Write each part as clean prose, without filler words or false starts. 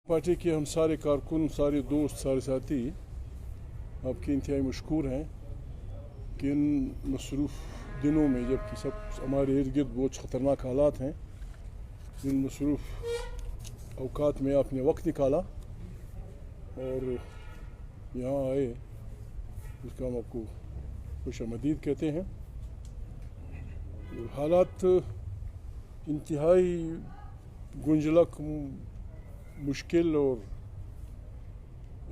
Party کے ہم سارے کارکن، سارے دوست، سارے ساتھی آپ کے انتہائی مشکور ہیں کہ ان مصروف دنوں میں جب کہ سب ہمارے ارد گرد بہت خطرناک حالات ہیں، ان مصروف اوقات میں آپ نے وقت نکالا اور یہاں آئے، اس کا ہم آپ کو خوش آمدید کہتے ہیں۔ حالات انتہائی گنجلک، مشکل اور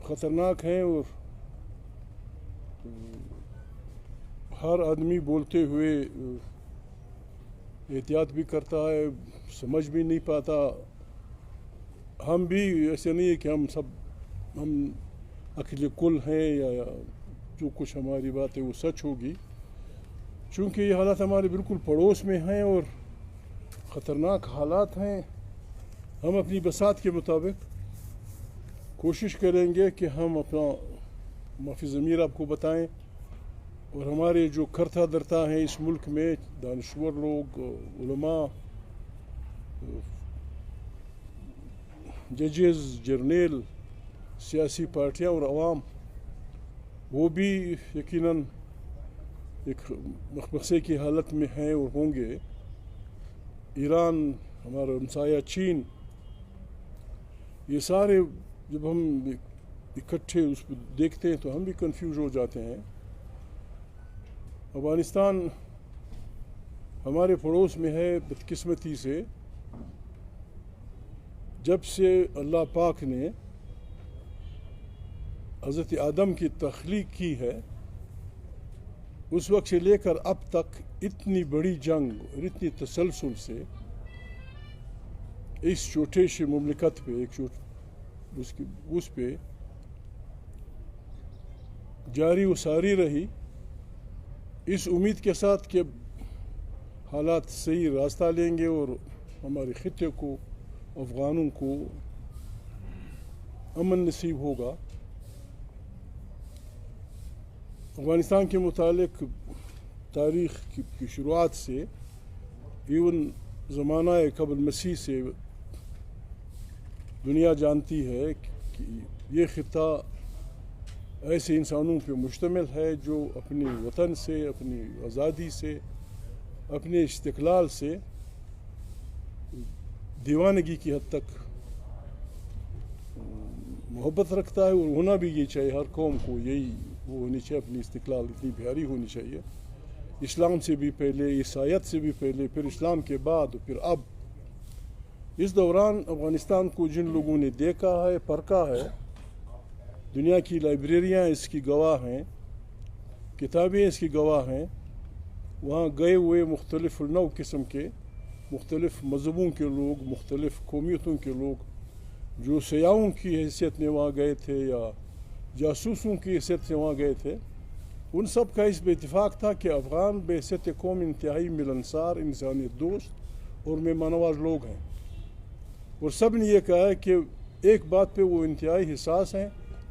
خطرناک ہیں، اور ہر آدمی بولتے ہوئے احتیاط بھی کرتا ہے، سمجھ بھی نہیں پاتا۔ ہم بھی ایسے نہیں ہے کہ ہم عقل کل ہیں یا جو کچھ ہماری بات ہے وہ سچ ہوگی، چونکہ یہ حالات ہمارے بالکل پڑوس میں ہیں اور خطرناک حالات ہیں۔ ہم اپنی بساط کے مطابق کوشش کریں گے کہ ہم اپنا معافی ضمیر آپ کو بتائیں، اور ہمارے جو کرتا درتا ہیں اس ملک میں، دانشور لوگ، علماء، ججز، جرنیل، سیاسی پارٹیاں اور عوام، وہ بھی یقیناً ایک مخمصے کی حالت میں ہیں اور ہوں گے۔ ایران، ہمارا ہمسایہ چین، یہ سارے جب ہم اکٹھے اس پہ دیکھتے ہیں تو ہم بھی کنفیوز ہو جاتے ہیں۔ افغانستان ہمارے پڑوس میں ہے۔ بدقسمتی سے جب سے اللہ پاک نے حضرت آدم کی تخلیق کی ہے، اس وقت سے لے کر اب تک اتنی بڑی جنگ اور اتنی تسلسل سے اس چھوٹے سے مملکت پہ اس پہ جاری و ساری رہی، اس امید کے ساتھ کہ حالات صحیح راستہ لیں گے اور ہمارے خطے کو، افغانوں کو امن نصیب ہوگا۔ افغانستان کے متعلق تاریخ کی شروعات سے، ایون زمانہ قبل مسیح سے دنیا جانتی ہے کہ یہ خطہ ایسے انسانوں پہ مشتمل ہے جو اپنے وطن سے، اپنی آزادی سے، اپنے استقلال سے دیوانگی کی حد تک محبت رکھتا ہے، اور ہونا بھی یہ چاہیے۔ ہر قوم کو یہی وہ ہونی چاہیے، اپنی استقلال اتنی پیاری ہونی چاہیے، اسلام سے بھی پہلے، عیسائیت سے بھی پہلے، پھر اسلام کے بعد، پھر اب۔ اس دوران افغانستان کو جن لوگوں نے دیکھا ہے، پرکھا ہے، دنیا کی لائبریریاں اس کی گواہ ہیں، کتابیں اس کی گواہ ہیں، وہاں گئے ہوئے مختلف نوع قسم کے، مختلف مذہبوں کے لوگ، مختلف قومیتوں کے لوگ، جو سیاحوں کی حیثیت میں وہاں گئے تھے یا جاسوسوں کی حیثیت سے وہاں گئے تھے، ان سب کا اس پہ اتفاق تھا کہ افغان بحیثیت قوم انتہائی ملنسار، انسانیت دوست اور مہمان نواز لوگ ہیں، اور سب نے یہ کہا ہے کہ ایک بات پہ وہ انتہائی حساس ہیں،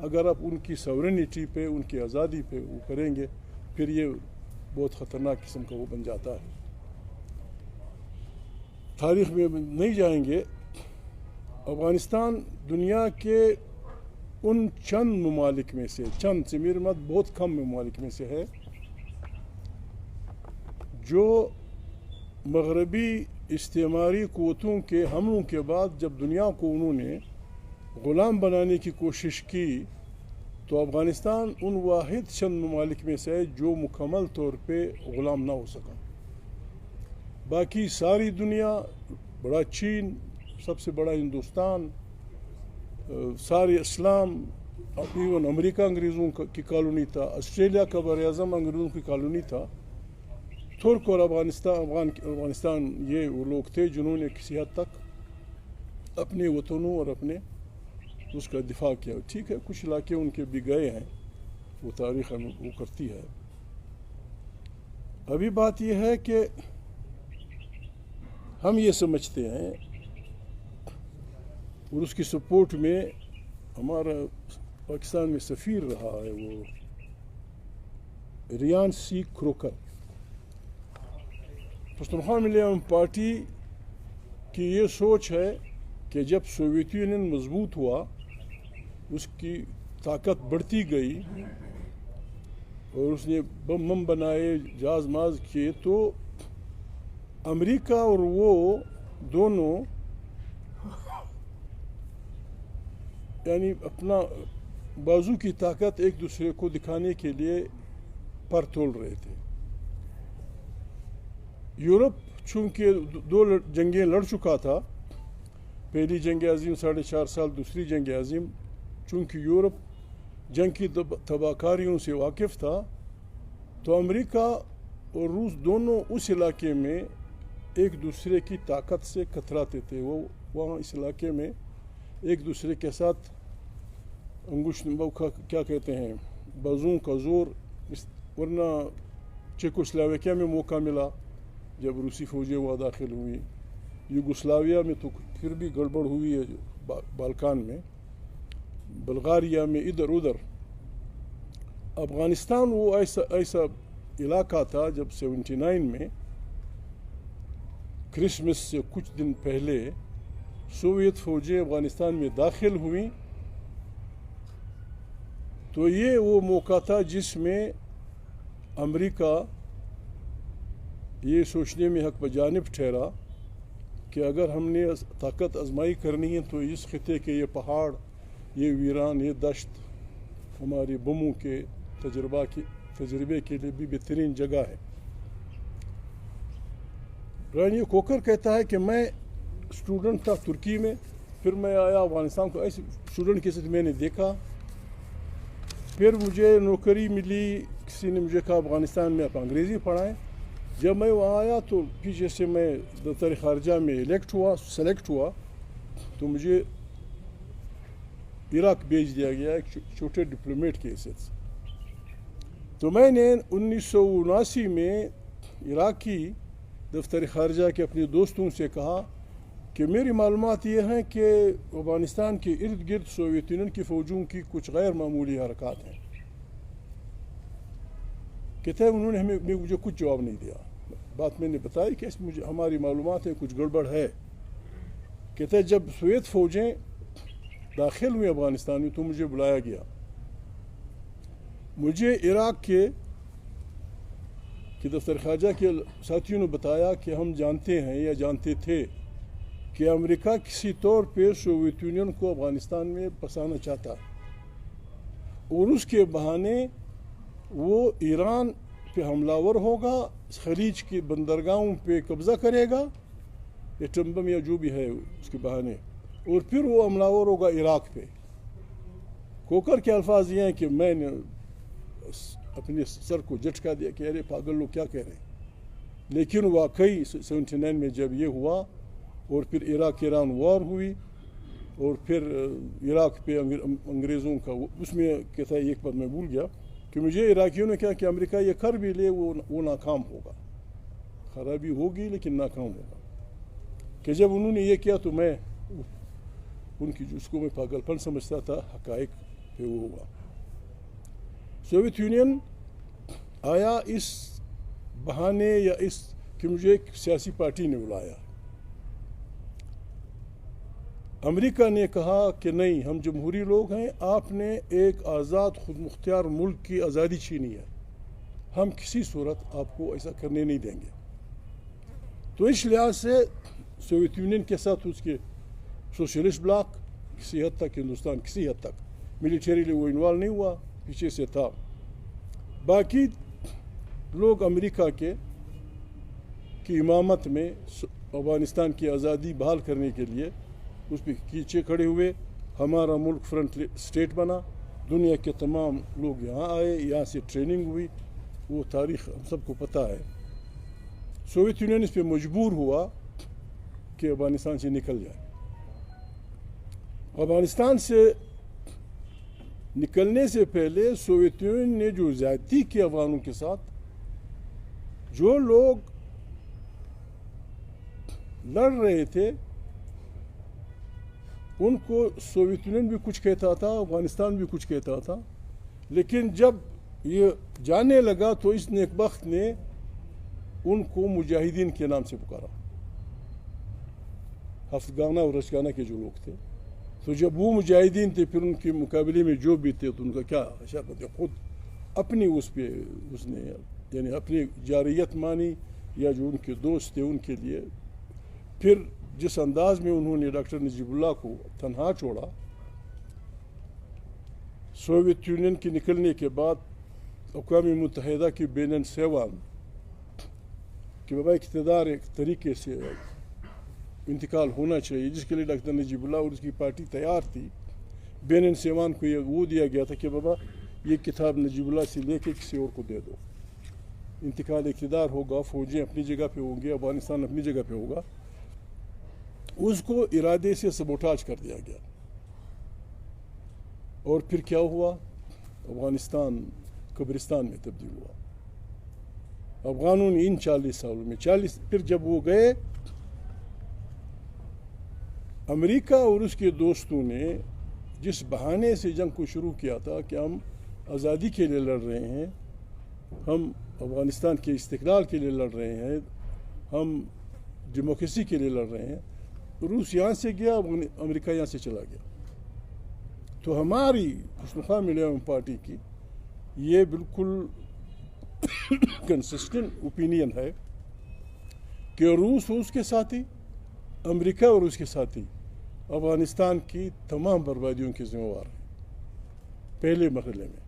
اگر آپ ان کی سورینٹی پہ، ان کی آزادی پہ وہ کریں گے، پھر یہ بہت خطرناک قسم کا وہ بن جاتا ہے۔ تاریخ میں نہیں جائیں گے۔ افغانستان دنیا کے ان چند ممالک میں سے، چند سے میرے مت بہت کم ممالک میں سے ہے، جو مغربی استعماری قوتوں کے حملوں کے بعد جب دنیا کو انہوں نے غلام بنانے کی کوشش کی، تو افغانستان ان واحد چند ممالک میں سے ہے جو مکمل طور پہ غلام نہ ہو سکا۔ باقی ساری دنیا، بڑا چین، سب سے بڑا ہندوستان، سارے اسلام، ایون امریکہ انگریزوں کی کالونی تھا، آسٹریلیا کا بر اعظم انگریزوں کی کالونی تھا، ترک اور افغانستان یہ وہ لوگ تھے جنہوں نے کسی حد تک اپنے وطنوں اور اپنے اس کا دفاع کیا۔ ٹھیک ہے، کچھ علاقے ان کے بھی گئے ہیں، وہ تاریخ ہمیں وہ کرتی ہے۔ ابھی بات یہ ہے کہ ہم یہ سمجھتے ہیں، اور اس کی سپورٹ میں ہمارا پاکستان میں سفیر رہا ہے وہ ریان سی کروکر، پختونخوا ملی پارٹی کی یہ سوچ ہے کہ جب سوویت یونین مضبوط ہوا، اس کی طاقت بڑھتی گئی اور اس نے بم بنائے، جہاز ماز کیے، تو امریکہ اور وہ دونوں یعنی اپنا بازو کی طاقت ایک دوسرے کو دکھانے کے لیے پر تول رہے تھے۔ یورپ چونکہ 2 جنگیں لڑ چکا تھا، پہلی جنگ عظیم 4.5 سال، دوسری جنگ عظیم، چونکہ یورپ جنگ کی تباہ کاریوں سے واقف تھا، تو امریکہ اور روس دونوں اس علاقے میں ایک دوسرے کی طاقت سے کتراتے تھے۔ وہ وہاں اس علاقے میں ایک دوسرے کے ساتھ کیا کہتے ہیں، بازوں کا زور، ورنہ چیکوسلاویکیا میں موقع ملا جب روسی فوجیں وہاں داخل ہوئی، یوگوسلاویا میں تو پھر بھی گڑبڑ ہوئی ہے، بالکان میں، بلغاریہ میں، ادھر ادھر۔ افغانستان وہ ایسا علاقہ تھا جب 79 میں کرسمس سے کچھ دن پہلے سوویت فوجیں افغانستان میں داخل ہوئیں، تو یہ وہ موقع تھا جس میں امریکہ یہ سوچنے میں حق بجانب ٹھہرا کہ اگر ہم نے طاقت آزمائی کرنی ہے تو اس خطے کے یہ پہاڑ، یہ ویران، یہ دشت ہمارے بموں کے تجربے کے لیے بھی بہترین جگہ ہے۔ رانی کوکر کہتا ہے کہ میں اسٹوڈنٹ تھا ترکی میں، پھر میں آیا افغانستان کو، ایسے اسٹوڈنٹ کے ساتھ میں نے دیکھا، پھر مجھے نوکری ملی، کسی نے مجھے کہا افغانستان میں آپ انگریزی پڑھائیں۔ جب میں وہاں آیا تو پیچھے سے میں دفتر خارجہ میں سلیکٹ ہوا تو مجھے عراق بھیج دیا گیا ایک چھوٹے ڈپلومیٹ کی حیثیت سے۔ تو میں نے 1979 میں عراقی دفتر خارجہ کے اپنے دوستوں سے کہا کہ میری معلومات یہ ہیں کہ افغانستان کے ارد گرد سوویت یونین کی فوجوں کی کچھ غیر معمولی حرکات ہیں۔ کہتے ہیں انہوں نے مجھے کچھ جواب نہیں دیا، بات میں نے بتائی کہ ہماری معلومات ہیں کچھ گڑبڑ ہے۔ کہتے ہیں جب سوویت فوجیں داخل ہوئی افغانستان میں تو مجھے بلایا گیا، مجھے عراق کے دفتر خارجہ کے ساتھیوں نے بتایا کہ ہم جانتے ہیں یا جانتے تھے کہ امریکہ کسی طور پہ سوویت یونین کو افغانستان میں پھنسانا چاہتا اور اس کے بہانے وہ ایران پہ حملہ ور ہوگا، خلیج کی بندرگاہوں پہ قبضہ کرے گا، ایٹم بم یا جو بھی ہے اس کے بہانے، اور پھر وہ حملہ ور ہوگا عراق پہ۔ کوکر کے الفاظ یہ ہیں کہ میں نے اپنے سر کو جھٹکا دیا کہ ارے پاگل لوگ کیا کہہ رہے ہیں، لیکن واقعی 79 میں جب یہ ہوا اور پھر عراق ایران وار ہوئی اور پھر عراق پہ انگریزوں کا اس میں کہتا ہے ایک بات میں بھول گیا کہ مجھے عراقیوں نے کہا کہ امریکہ یہ کر بھی لے وہ ناکام ہوگا، خرابی ہوگی لیکن ناکام ہوگا۔ کہ جب انہوں نے یہ کیا تو میں ان کی جس کو میں پاگل پن سمجھتا تھا حقائق پہ وہ ہوا۔ سوویت یونین آیا اس بہانے یا اس کہ مجھے ایک سیاسی پارٹی نے بلایا، امریکہ نے کہا کہ نہیں ہم جمہوری لوگ ہیں، آپ نے ایک آزاد خود مختار ملک کی آزادی چھینی ہے، ہم کسی صورت آپ کو ایسا کرنے نہیں دیں گے۔ تو اس لحاظ سے سوویت یونین کے ساتھ اس کے سوشلسٹ بلاک کسی حد تک، ہندوستان کسی حد تک ملیٹریلی وہ انوالو نہیں ہوا، پیچھے سے تھا۔ باقی لوگ امریکہ کی امامت میں افغانستان کی آزادی بحال کرنے کے لیے اس پہ پیچھے کھڑے ہوئے، ہمارا ملک فرنٹ اسٹیٹ بنا، دنیا کے تمام لوگ یہاں آئے، یہاں سے ٹریننگ ہوئی، وہ تاریخ ہم سب کو پتہ ہے۔ سوویت یونین اس پہ مجبور ہوا کہ افغانستان سے نکل جائے۔ افغانستان سے نکلنے سے پہلے سوویت یونین نے جو زیادتی کی افغانوں کے ساتھ، جو لوگ لڑ رہے تھے ان کو سوویت یونین بھی کچھ کہتا تھا، افغانستان بھی کچھ کہتا تھا، لیکن جب یہ جانے لگا تو اس نیکبخت نے ان کو مجاہدین کے نام سے پکارا۔ ہفتگانہ اور رشگانہ کے جو لوگ تھے. تو جب وہ مجاہدین تھے پھر ان کے مقابلے میں جو بھی تھے تو ان کا کیا حشاقت ہے, خود اپنی اس نے یعنی اپنی جاریت مانی یا جو ان کے دوست تھے ان کے لیے. پھر جس انداز میں انہوں نے ڈاکٹر نجیب اللہ کو تنہا چھوڑا, سوویت یونین کے نکلنے کے بعد اقوام متحدہ کی بین سیوان کہ بابا اقتدار ایک طریقے سے انتقال ہونا چاہیے, جس کے لیے ڈاکٹر نجیب اللہ اور اس کی پارٹی تیار تھی. بین سیوان کو یہ وہ دیا گیا تھا کہ بابا یہ کتاب نجیب اللہ سے لے کے کسی اور کو دے دو, انتقال اقتدار ہوگا, فوجیں اپنی جگہ پہ ہوں گی, افغانستان اپنی جگہ پہ ہوگا. اس کو ارادے سے سبوٹاج کر دیا گیا. اور پھر کیا ہوا, افغانستان قبرستان میں تبدیل ہوا. افغانوں نے ان 40 سالوں میں پھر جب وہ گئے, امریکہ اور اس کے دوستوں نے جس بہانے سے جنگ کو شروع کیا تھا کہ ہم آزادی کے لیے لڑ رہے ہیں, ہم افغانستان کے استقلال کے لیے لڑ رہے ہیں, ہم ڈیموکریسی کے لیے لڑ رہے ہیں, روس یہاں سے گیا, امریکہ یہاں سے چلا گیا. تو ہماری پختونخوا ملیالم پارٹی کی یہ بالکل کنسسٹنٹ اوپینین ہے کہ روس اور اس کے ساتھی, امریکہ اور اس کے ساتھی افغانستان کی تمام بربادیوں کے ذمہ وار ہیں پہلے مرحلے میں.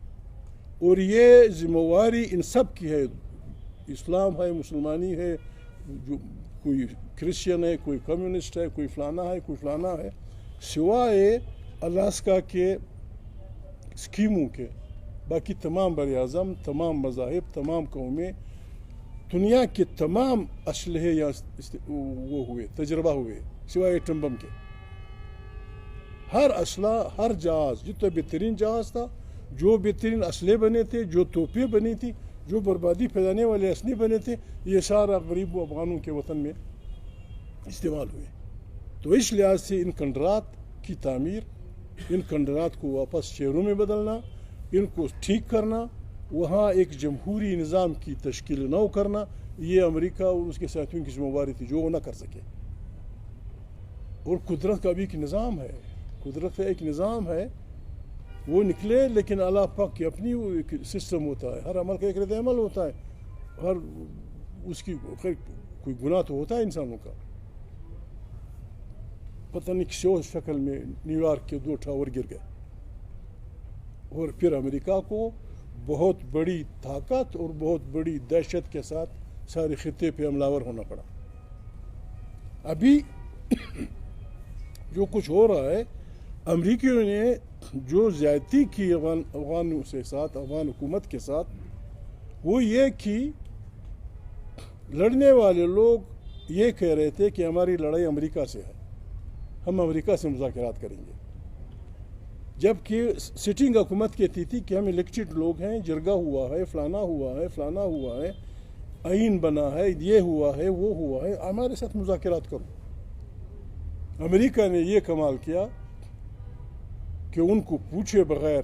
اور یہ ذمہ واری ان سب کی ہے, اسلام ہے, مسلمانی ہے, جو کوئی کرسچن ہے, کوئی کمیونسٹ ہے, کوئی فلانا ہے, کوئی فلانا ہے, سوائے الاسکا کے اسکیموں کے باقی تمام بر اعظم, تمام مذاہب, تمام قومیں, دنیا کے تمام اسلحے یا وہ ہوئے, تجربہ ہوئے سوائے ایٹم بم کے. ہر اسلحہ, ہر جہاز, جتنا بہترین جہاز تھا, جو بہترین اسلحے بنے تھے, جو توپیں بنی تھی, جو بربادی پھیلانے والے اسلحے بنے تھے, یہ سارا غریب و افغانوں کے وطن میں استعمال ہوئے. تو اس لحاظ سے ان کنڈرات کی تعمیر, ان کنڈرات کو واپس شہروں میں بدلنا, ان کو ٹھیک کرنا, وہاں ایک جمہوری نظام کی تشکیل نو کرنا, یہ امریکہ اور اس کے ساتھیوں کی ذمہ داری تھی جو وہ نہ کر سکے. اور قدرت کا بھی ایک نظام ہے, قدرت کا ایک نظام ہے, وہ نکلے, لیکن اللہ پاک کی اپنی وہ ایک سسٹم ہوتا ہے, ہر عمل کا ایک رد عمل ہوتا ہے, ہر اس کی کوئی گناہ تو ہوتا ہے انسانوں کا. پتہ نہیں کسی اور شکل میں نیو یارک کے 2 ٹاور گر گئے, اور پھر امریکہ کو بہت بڑی طاقت اور بہت بڑی دہشت کے ساتھ سارے خطے پہ حملہ آور ہونا پڑا. ابھی جو کچھ ہو رہا ہے, امریکیوں نے جو زیادتی کی افغانوں کے ساتھ, افغان حکومت کے ساتھ, وہ یہ کہ لڑنے والے لوگ یہ کہہ رہے تھے کہ ہماری لڑائی امریکہ سے ہے, ہم امریکہ سے مذاکرات کریں گے, جبکہ سٹنگ حکومت کہتی تھی کہ ہم الیکٹڈ لوگ ہیں, جرگہ ہوا ہے, فلانا ہوا ہے, فلانا ہوا ہے, آئین بنا ہے, یہ ہوا ہے, وہ ہوا ہے, ہمارے ساتھ مذاکرات کرو. امریکہ نے یہ کمال کیا کہ ان کو پوچھے بغیر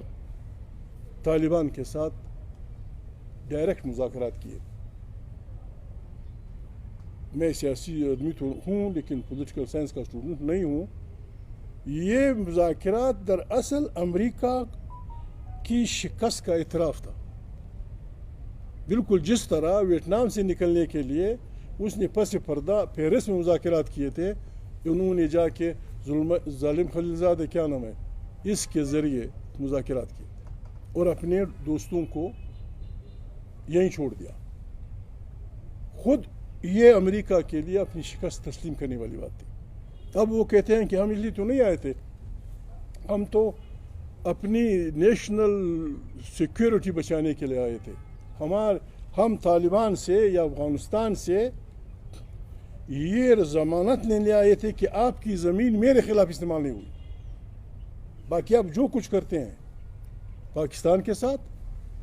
طالبان کے ساتھ ڈائریکٹ مذاکرات کیے. میں سیاسی آدمی تو ہوں لیکن پولیٹیکل سائنس کا اسٹوڈنٹ نہیں ہوں. یہ مذاکرات دراصل امریکہ کی شکست کا اعتراف تھا. بالکل جس طرح ویتنام سے نکلنے کے لیے اس نے پس پردہ پیرس میں مذاکرات کیے تھے, انہوں نے جا کے ظالم خلیلزادہ کیا نام ہے, اس کے ذریعے مذاکرات کیے اور اپنے دوستوں کو یہیں چھوڑ دیا. خود یہ امریکہ کے لیے اپنی شکست تسلیم کرنے والی بات تھی. اب وہ کہتے ہیں کہ ہم اس لیے تو نہیں آئے تھے, ہم تو اپنی نیشنل سیکیورٹی بچانے کے لیے آئے تھے. ہم طالبان سے یا افغانستان سے یہ ضمانت لینے آئے تھے کہ آپ کی زمین میرے خلاف استعمال نہیں ہوئی. باقی آپ جو کچھ کرتے ہیں پاکستان کے ساتھ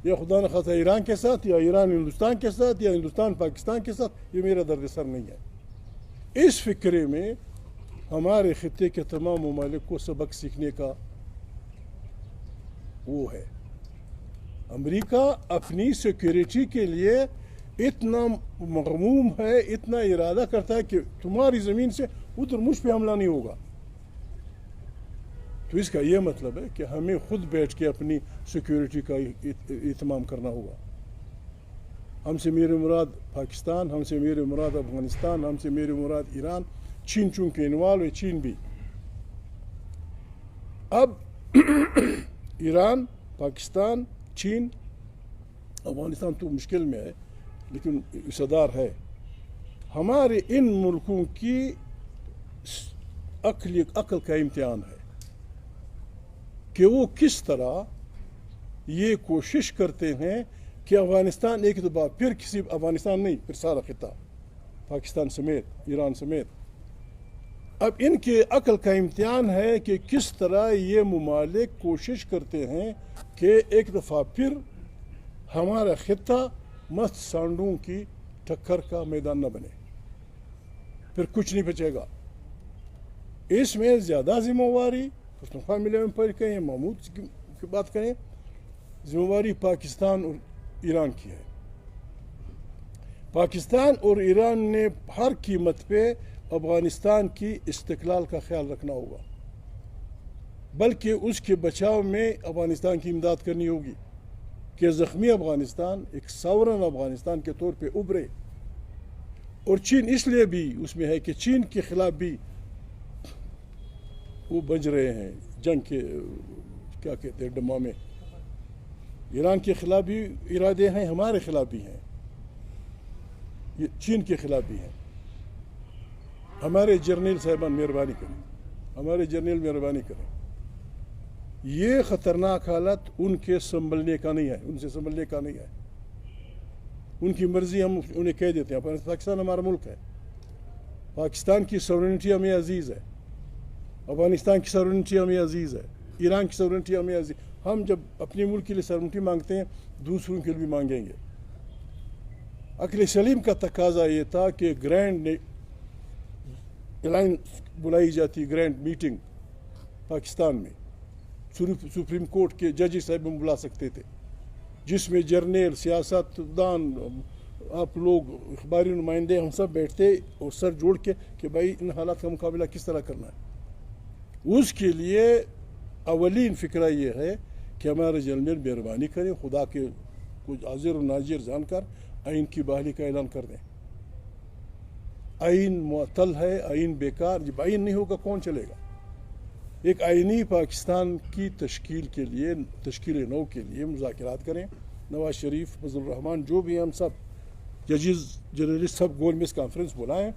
یا خدا نخواستہ ایران کے ساتھ یا ایران ہندوستان کے ساتھ یا ہندوستان پاکستان کے ساتھ, یہ میرا درد سر نہیں ہے. اس فکرے میں ہمارے خطے کے تمام ممالک کو سبق سیکھنے کا وہ ہے. امریکہ اپنی سیکیورٹی کے لیے اتنا مغموم ہے، اتنا ارادہ کرتا ہے کہ تمہاری زمین سے ادھر مجھ پہ حملہ نہیں ہوگا. تو اس کا یہ مطلب ہے کہ ہمیں خود بیٹھ کے اپنی سیکیورٹی کا اہتمام کرنا ہوگا. ہم سے میرے مراد پاکستان، ہم سے میرے مراد افغانستان، ہم سے میرے مراد ایران، چین چونکہ انوالو ہے، چین بھی. اب ایران، پاکستان، چین، افغانستان تو مشکل میں ہے لیکن صدار ہے. ہمارے ان ملکوں کی عقل کا امتحان ہے کہ وہ کس طرح یہ کوشش کرتے ہیں کہ افغانستان ایک دفعہ پھر کسی، افغانستان نہیں پھر سارا خطہ پاکستان سمیت، ایران سمیت. اب ان کے عقل کا امتحان ہے کہ کس طرح یہ ممالک کوشش کرتے ہیں کہ ایک دفعہ پھر ہمارا خطہ مست سانڈوں کی ٹکر کا میدان نہ بنے، پھر کچھ نہیں بچے گا. اس میں زیادہ ذمہ داری پختونخوا ملے میں پر کہیں، محمود کی بات کریں، ذمہ داری پاکستان اور ایران کی ہے. پاکستان اور ایران نے ہر قیمت پہ افغانستان کی استقلال کا خیال رکھنا ہوگا، بلکہ اس کے بچاؤ میں افغانستان کی امداد کرنی ہوگی کہ زخمی افغانستان ایک ساورن افغانستان کے طور پہ ابھرے. اور چین اس لیے بھی اس میں ہے کہ چین کے خلاف بھی وہ بج رہے ہیں جنگ کے، کیا کہتے ہیں، ڈما میں. ایران کے خلاف بھی ارادے ہیں، ہمارے خلاف بھی ہیں، چین کے خلاف بھی ہیں. ہمارے جرنیل صاحبان مہربانی کریں، ہمارے جرنیل مہربانی کریں. یہ خطرناک حالت ان کے سنبھلنے کا نہیں ہے، ان سے سنبھلنے کا نہیں ہے. ان کی مرضی ہم انہیں کہہ دیتے ہیں. پاکستان ہمارا ملک ہے، پاکستان کی سورنٹی ہمیں عزیز ہے، افغانستان کی سورنٹی ہمیں عزیز ہے، ایران کی سورنٹی ہمیں عزیز. ہم جب اپنے ملک کے لیے سورنٹی مانگتے ہیں دوسروں کے لیے بھی مانگیں گے. عقل سلیم کا تقاضا یہ تھا کہ گرینڈ الائنس بلائی جاتی، گرینڈ میٹنگ پاکستان میں، سپریم کورٹ کے ججز صاحب ہم بلا سکتے تھے، جس میں جرنیل، سیاست دان، آپ لوگ، اخباری نمائندے، ہم سب بیٹھتے اور سر جوڑ کے کہ بھائی ان حالات کا مقابلہ کس طرح کرنا ہے. اس کے لیے اولین فکرہ یہ ہے کہ ہمارے جرنیل مہربانی کریں، خدا کے کچھ حاضر و ناظر جان کر آئین کی بحالی کا اعلان کر دیں. آئین معطل ہے، آئین بیکار. جب آئین نہیں ہوگا کون چلے گا؟ ایک آئینی پاکستان کی تشکیل کے لیے، تشکیل نو کے لیے مذاکرات کریں. نواز شریف، فضل الرحمان، جو بھی ہم سب ججز، جرنلسٹ، سب گول میز کانفرنس بلائیں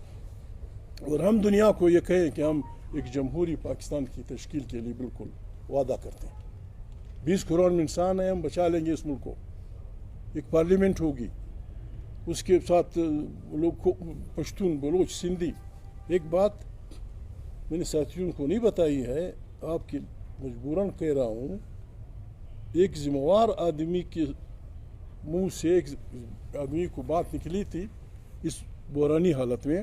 اور ہم دنیا کو یہ کہیں کہ ہم ایک جمہوری پاکستان کی تشکیل کے لیے بالکل وعدہ کرتے ہیں. 20 کروڑ انسان ہیں، ہم بچا لیں گے اس ملک کو. ایک پارلیمنٹ ہوگی، اس کے ساتھ لوگ پشتون، بلوچ، سندھی. ایک بات میں نے ساتھیوں کو نہیں بتائی ہے، آپ کی مجبوراً کہہ رہا ہوں. ایک ذمہ دار آدمی کے منہ سے ایک آدمی کو بات نکلی تھی اس بحرانی حالت میں،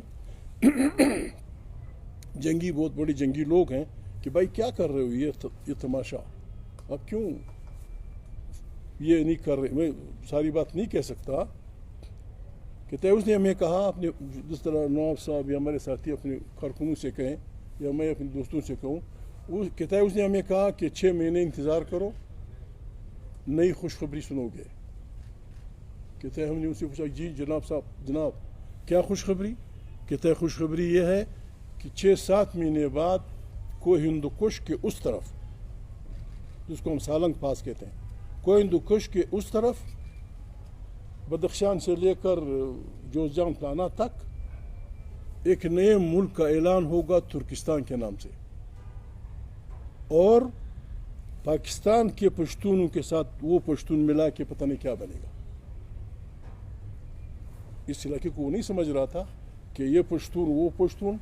جنگی، بہت بڑے جنگی لوگ ہیں، کہ بھائی کیا کر رہے ہو یہ تماشا، اب کیوں یہ نہیں کر رہے. میں ساری بات نہیں کہہ سکتا. کہتے ہیں اس نے ہمیں کہا، اپنے جس طرح نواب صاحب یا ہمارے ساتھی اپنے کارکنوں سے کہیں یا میں اپنے دوستوں سے کہوں، وہ کہتا ہے اس نے ہمیں کہا کہ 6 مہینے انتظار کرو، نئی خوشخبری سنو گے. کہتا ہے ہم نے ان سے پوچھا جی جناب صاحب، جناب کیا خوشخبری؟ کہتا ہے خوشخبری یہ ہے کہ 6-7 مہینے بعد کوہ ہندو کش کے اس طرف، جس کو ہم سالنگ پاس کہتے ہیں، کوہ ہندو کش کے اس طرف، بدخشان سے لے کر جوزجان پلانا تک ایک نئے ملک کا اعلان ہوگا ترکستان کے نام سے، اور پاکستان کے پشتونوں کے ساتھ وہ پشتون ملا کے پتہ نہیں کیا بنے گا. اس علاقے کو وہ نہیں سمجھ رہا تھا کہ یہ پشتون وہ پشتون.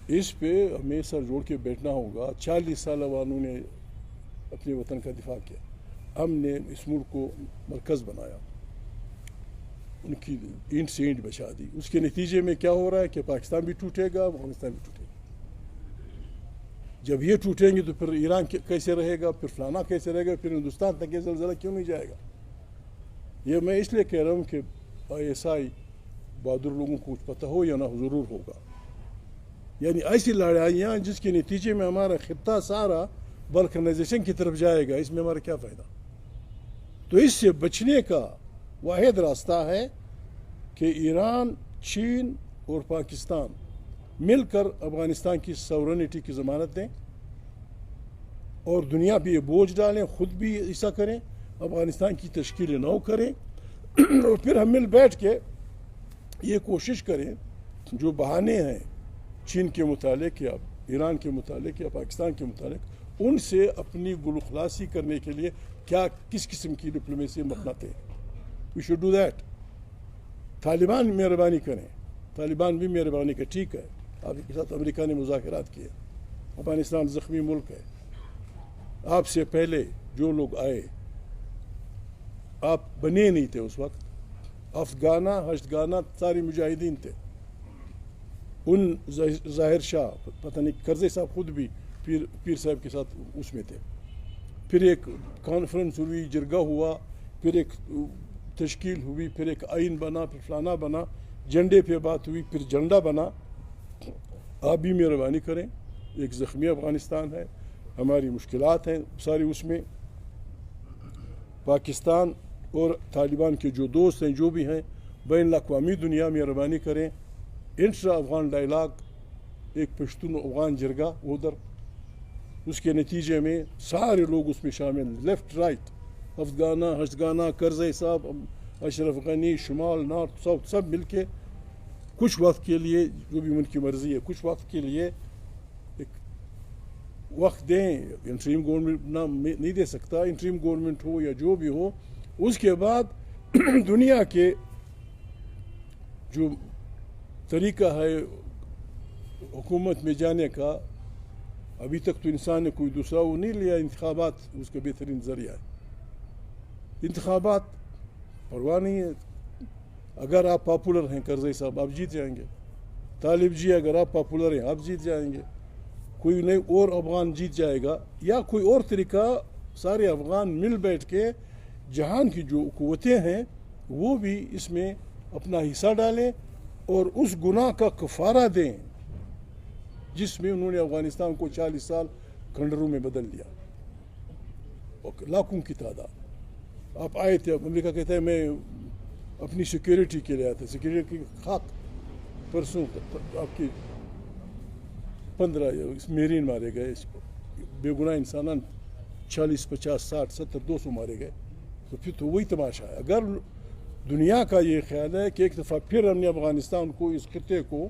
اس پہ ہمیں سر جوڑ کے بیٹھنا ہوگا. 40 سال عواموں نے اپنے وطن کا دفاع کیا، ہم نے اس ملک کو مرکز بنایا، ان کی اینٹ سے اینٹ بچا دی. اس کے نتیجے میں کیا ہو رہا ہے کہ پاکستان بھی ٹوٹے گا، افغانستان بھی ٹوٹے گا. جب یہ ٹوٹیں گے تو پھر ایران کیسے رہے گا، پھر فلانا کیسے رہے گا، پھر ہندوستان تک یہ زلزلہ کیوں نہیں جائے گا. یہ میں اس لیے کہہ رہا ہوں کہ ISI بہادر لوگوں کو کچھ پتہ ہو یا نہ ضرور ہوگا. یعنی ایسی لڑائیاں جس کے نتیجے میں ہمارا خطہ سارا بلکنائزیشن کی طرف جائے گا، اس میں ہمارا کیا فائدہ؟ تو اس سے بچنے کا واحد راستہ ہے کہ ایران، چین اور پاکستان مل کر افغانستان کی سورنٹی کی ضمانت دیں اور دنیا پہ یہ بوجھ ڈالیں، خود بھی ایسا کریں، افغانستان کی تشکیل نو کریں اور پھر ہم مل بیٹھ کے یہ کوشش کریں جو بہانے ہیں چین کے متعلق یا ایران کے متعلق یا پاکستان کے متعلق، ان سے اپنی گلو خلاصی کرنے کے لیے کیا کس قسم کی ڈپلومیسی ہم اپناتے ہیں. We should do that. Taliban مہربانی کریں، طالبان بھی مہربانی کریں، ٹھیک ہے آپ کے ساتھ امریکہ نے مذاکرات کیے، افغانستان زخمی ملک ہے، آپ سے پہلے جو لوگ آئے آپ بنے نہیں تھے اس وقت، افغانہ ہشتگانہ سارے مجاہدین تھے. ان ظاہر شاہ پتہ نہیں کرزئی صاحب خود بھی پیر صاحب کے ساتھ اس میں تھے. پھر ایک کانفرنس ہوئی، جرگہ ہوا، پھر ایک تشکیل ہوئی، پھر ایک آئین بنا، پھر فلانا بنا، جھنڈے پہ بات ہوئی، پھر جھنڈا بنا. آپ بھی مہربانی کریں، ایک زخمی افغانستان ہے، ہماری مشکلات ہیں ساری اس میں. پاکستان اور طالبان کے جو دوست ہیں جو بھی ہیں، بین الاقوامی دنیا مہربانی کریں، انٹرا افغان ڈائلاگ، ایک پشتون افغان جرگہ ادھر، اس کے نتیجے میں سارے لوگ اس میں شامل، لیفٹ رائٹ، افغانہ ہشتگانہ، کرزئی صاحب، اشرف غنی، شمال نارتھ ساؤتھ، سب مل کے کچھ وقت کے لیے، جو بھی ان کی مرضی ہے، کچھ وقت کے لیے ایک وقت دیں. انٹریم گورنمنٹ نہیں دے سکتا، انٹریم گورنمنٹ ہو یا جو بھی ہو. اس کے بعد دنیا کے جو طریقہ ہے حکومت میں جانے کا، ابھی تک تو انسان نے کوئی دوسرا وہ نہیں لیا، انتخابات اس کا بہترین ذریعہ ہے. انتخابات پرواہ نہیں ہے، اگر آپ پاپولر ہیں کرزئی صاحب آپ جیت جائیں گے، طالب جی اگر آپ پاپولر ہیں آپ جیت جائیں گے، کوئی نہیں اور افغان جیت جائے گا، یا کوئی اور طریقہ. سارے افغان مل بیٹھ کے جہان کی جو قوتیں ہیں وہ بھی اس میں اپنا حصہ ڈالیں اور اس گناہ کا کفارہ دیں جس میں انہوں نے افغانستان کو 40 سال کھنڈروں میں بدل دیا، لاکھوں کی تعداد. آپ آئے تھے، امریکہ کہتا ہے میں اپنی سیکیورٹی کے لیے آیا تھا، سیکیورٹی کی خاک پرسوں آپ کی 15 میرین مارے گئے، بے گناہ انسانان 40 50 60 70 200 مارے گئے. تو پھر تو وہی تماشا ہے. اگر دنیا کا یہ خیال ہے کہ ایک دفعہ پھر ہم نے افغانستان کو، اس خطے کو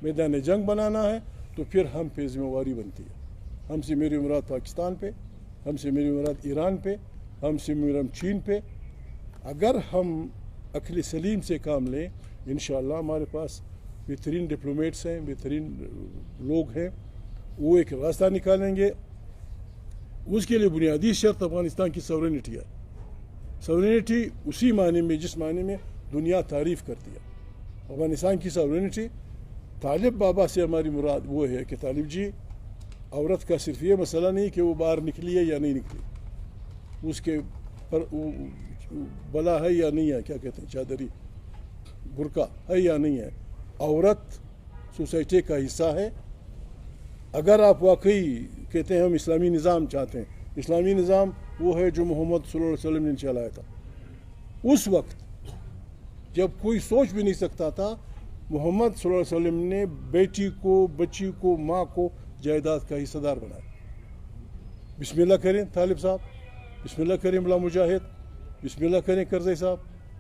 میدان جنگ بنانا ہے، تو پھر ہم پہ ذمہ داری بنتی ہے. ہم سے میری مراد پاکستان پہ، ہم سے میری مراد ایران پہ، ہم سے میرا چین پہ. اگر ہم عقل سلیم سے کام لیں، انشاءاللہ ہمارے پاس بہترین ڈپلومیٹس ہیں، بہترین لوگ ہیں، وہ ایک راستہ نکالیں گے. اس کے لیے بنیادی شرط افغانستان کی سورینٹی ہے. سورینٹی اسی معنی میں جس معنی میں دنیا تعریف کرتی ہے. افغانستان کی سورینٹی، طالب بابا سے ہماری مراد وہ ہے کہ طالب جی، عورت کا صرف یہ مسئلہ نہیں کہ وہ باہر نکلی ہے یا نہیں نکلی، اس کے پر بلا ہے یا نہیں ہے، کیا کہتے ہیں، چادری برقع ہے یا نہیں ہے. عورت سوسائٹی کا حصہ ہے. اگر آپ واقعی کہتے ہیں ہم اسلامی نظام چاہتے ہیں، اسلامی نظام وہ ہے جو محمد صلی اللہ علیہ وسلم نے چلایا تھا. اس وقت جب کوئی سوچ بھی نہیں سکتا تھا، محمد صلی اللہ علیہ وسلم نے بیٹی کو، بچی کو، ماں کو جائیداد کا حصہ دار بنایا. بسم اللہ کریں طالب صاحب، بسم اللہ کریں ملا مجاہد، بسم اللہ کریں کرزئی صاحب.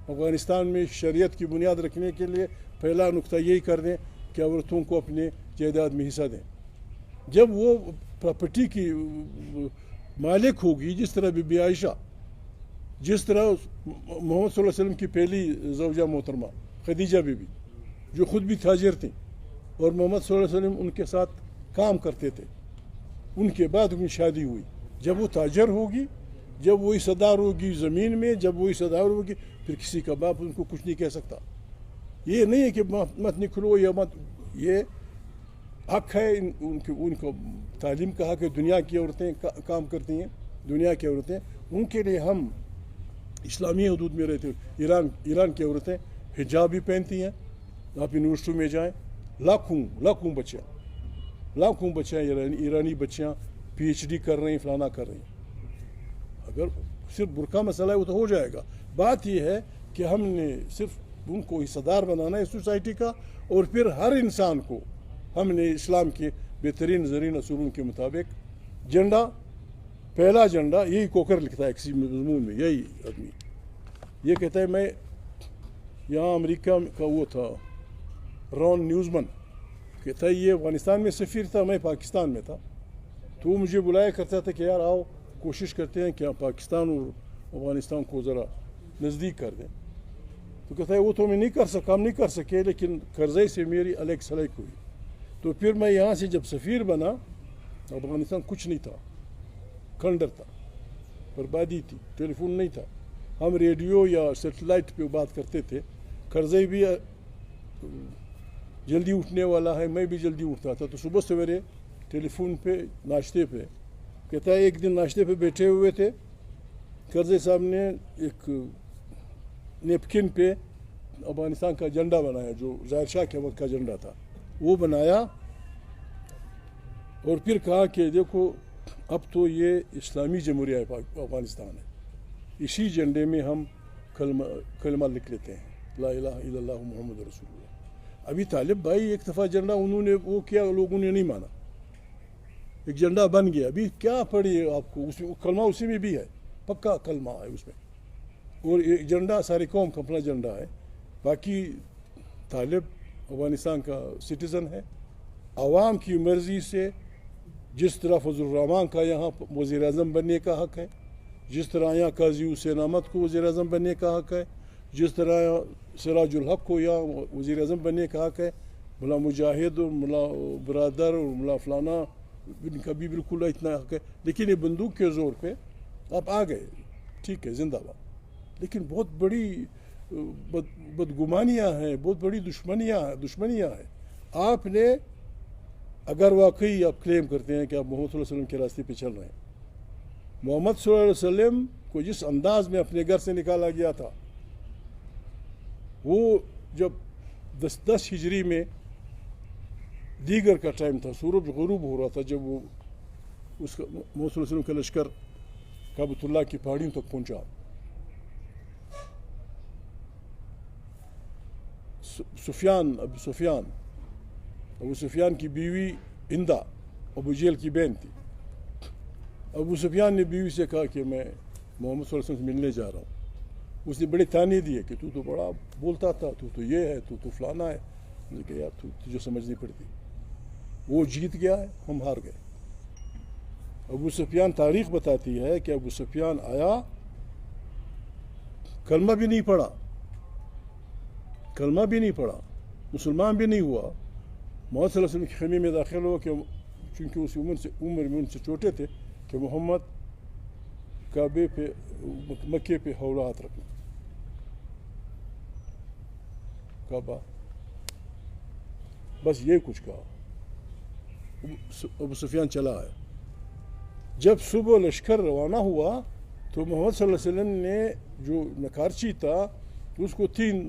افغانستان میں شریعت کی بنیاد رکھنے کے لیے پہلا نقطہ یہی کر دیں کہ عورتوں کو اپنے جائیداد میں حصہ دیں. جب وہ پراپرٹی کی مالک ہوگی، جس طرح بی بی عائشہ، جس طرح محمد صلی اللہ علیہ وسلم کی پہلی زوجہ محترمہ خدیجہ بی بی، جو خود بھی تاجر تھیں اور محمد صلی اللہ علیہ وسلم ان کے ساتھ کام کرتے تھے، ان کے بعد ان کی شادی ہوئی. جب وہ تاجر ہوگی، جب وہ حصہ ہوگی زمین میں، جب وہ حصہ ہوگی، پھر کسی کا باپ ان کو کچھ نہیں کہہ سکتا. یہ نہیں ہے کہ مت نکلو یا مت، یہ حق ہے ان کو تعلیم کا حق ہے. دنیا کی عورتیں کام کرتی ہیں، دنیا کی عورتیں، ان کے لیے ہم اسلامی حدود میں رہتے ہیں. ایران کی عورتیں حجاب بھی پہنتی ہیں. آپ یونیورسٹیوں میں جائیں, لاکھوں بچیاں ایرانی بچیاں PhD کر رہی ہیں, فلانا کر رہی ہیں. اگر صرف برقع مسئلہ ہے وہ تو ہو جائے گا. بات یہ ہے کہ ہم نے صرف ان کو حصہ دار بنانا ہے سوسائٹی کا, اور پھر ہر انسان کو ہم نے اسلام کے بہترین زرین اصولوں کے مطابق جھنڈا, پہلا جھنڈا یہی کوکر لکھتا ہے کسی مضمون میں, یہی آدمی یہ کہتا ہے. میں یہاں امریکہ کا وہ تھا رون نیوزمن, کہتا ہے یہ افغانستان میں سفیر تھا, میں پاکستان میں تھا, تو وہ مجھے بلایا کرتا تھا کہ یار آؤ کوشش کرتے ہیں کہ پاکستان اور افغانستان کو ذرا نزدیک کر دیں. تو کہتا ہے وہ تو میں نہیں کر سکے لیکن کرزئی سے میری الیک سلیک ہوئی. تو پھر میں یہاں سے جب سفیر بنا, افغانستان کچھ نہیں تھا, کھنڈر تھا, بربادی تھی, ٹیلی فون نہیں تھا, ہم ریڈیو یا سیٹلائٹ پہ بات کرتے تھے. کرزئی بھی جلدی اٹھنے والا ہے, میں بھی جلدی اٹھتا تھا. تو صبح سویرے ٹیلی فون پہ ناشتے پہ کہتا ہے ایک دن ناشتے پہ بیٹھے ہوئے تھے, کرزئی صاحب نے ایک نیپکن پہ افغانستان کا جھنڈا بنایا جو ظاہر شاہ کے وقت کا جھنڈا تھا, وہ بنایا اور پھر کہا کہ دیکھو اب تو یہ اسلامی جمہوریہ افغانستان ہے, اسی جھنڈے میں ہم کلمہ لکھ لیتے ہیں, لا الہ الا اللہ محمد رسول اللہ. ابھی طالب بھائی ایک دفعہ جھنڈا انہوں نے وہ کیا, لوگوں نے نہیں مانا, ایک جھنڈا بن گیا. ابھی کیا پڑھیے آپ کو, اس میں کلمہ اسی میں بھی ہے, پکا کلمہ ہے اس میں, اور ایک جھنڈا ساری قوم کا اپنا جھنڈا ہے. باقی طالب افغانستان کا سٹیزن ہے, عوام کی مرضی سے جس طرح فضل الرحمان کا یہاں وزیر اعظم بننے کا حق ہے, جس طرح یہاں قاضی حسین احمد کو وزیر اعظم بننے کا حق ہے, جس طرح سراج الحق کو یہاں وزیر اعظم بننے کا حق ہے, ملا مجاہد اور ملا برادر اور ملا فلانا ان کا بھی بالکل اتنا حق ہے. لیکن یہ بندوق کے زور پہ آپ آ گئے, ٹھیک ہے زندہ باد, لیکن بہت بڑی بدگمانیاں ہیں, بہت بڑی دشمنیاں ہیں. آپ نے اگر واقعی آپ کلیم کرتے ہیں کہ آپ محمد صلی اللہ علیہ وسلم کے راستے پہ چل رہے ہیں, محمد صلی اللہ علیہ وسلم کو جس انداز میں اپنے گھر سے نکالا گیا تھا, وہ جب 10 ہجری میں دیگر کا ٹائم تھا, سورج غروب ہو رہا تھا, جب وہ اس کا محمد صلی اللہ علیہ وسلم کا لشکر کعبۃ اللہ کی پہاڑیوں تک پہنچا. ابو سفیان کی بیوی ہندا ابو جہل کی بہن تھی. ابو سفیان نے بیوی سے کہا کہ میں محمد صلی اللہ علیہ وسلم سے ملنے جا رہا ہوں. اس نے بڑے تانے دیے کہ تو بڑا بولتا تھا, تو یہ ہے, تو فلانا ہے. مجھے کہا یار تجھے سمجھنی پڑتی. وہ جیت گیا ہے, ہم ہار گئے. ابو سفیان, تاریخ بتاتی ہے کہ ابو سفیان آیا, کلمہ بھی نہیں پڑھا, مسلمان بھی نہیں ہوا. محمد صلی اللہ علیہ وسلم کے خیمے میں داخل ہوا کہ چونکہ اس عمر میں ان سے چھوٹے تھے کہ محمد کعبے پہ مکے پہ ہولہ ہاتھ رکھنا, کعبہ, بس یہ کچھ کہا. ابو سفیان چلا آیا. جب صبح لشکر روانہ ہوا تو محمد صلی اللہ علیہ وسلم نے جو نکارچی تھا اس کو 3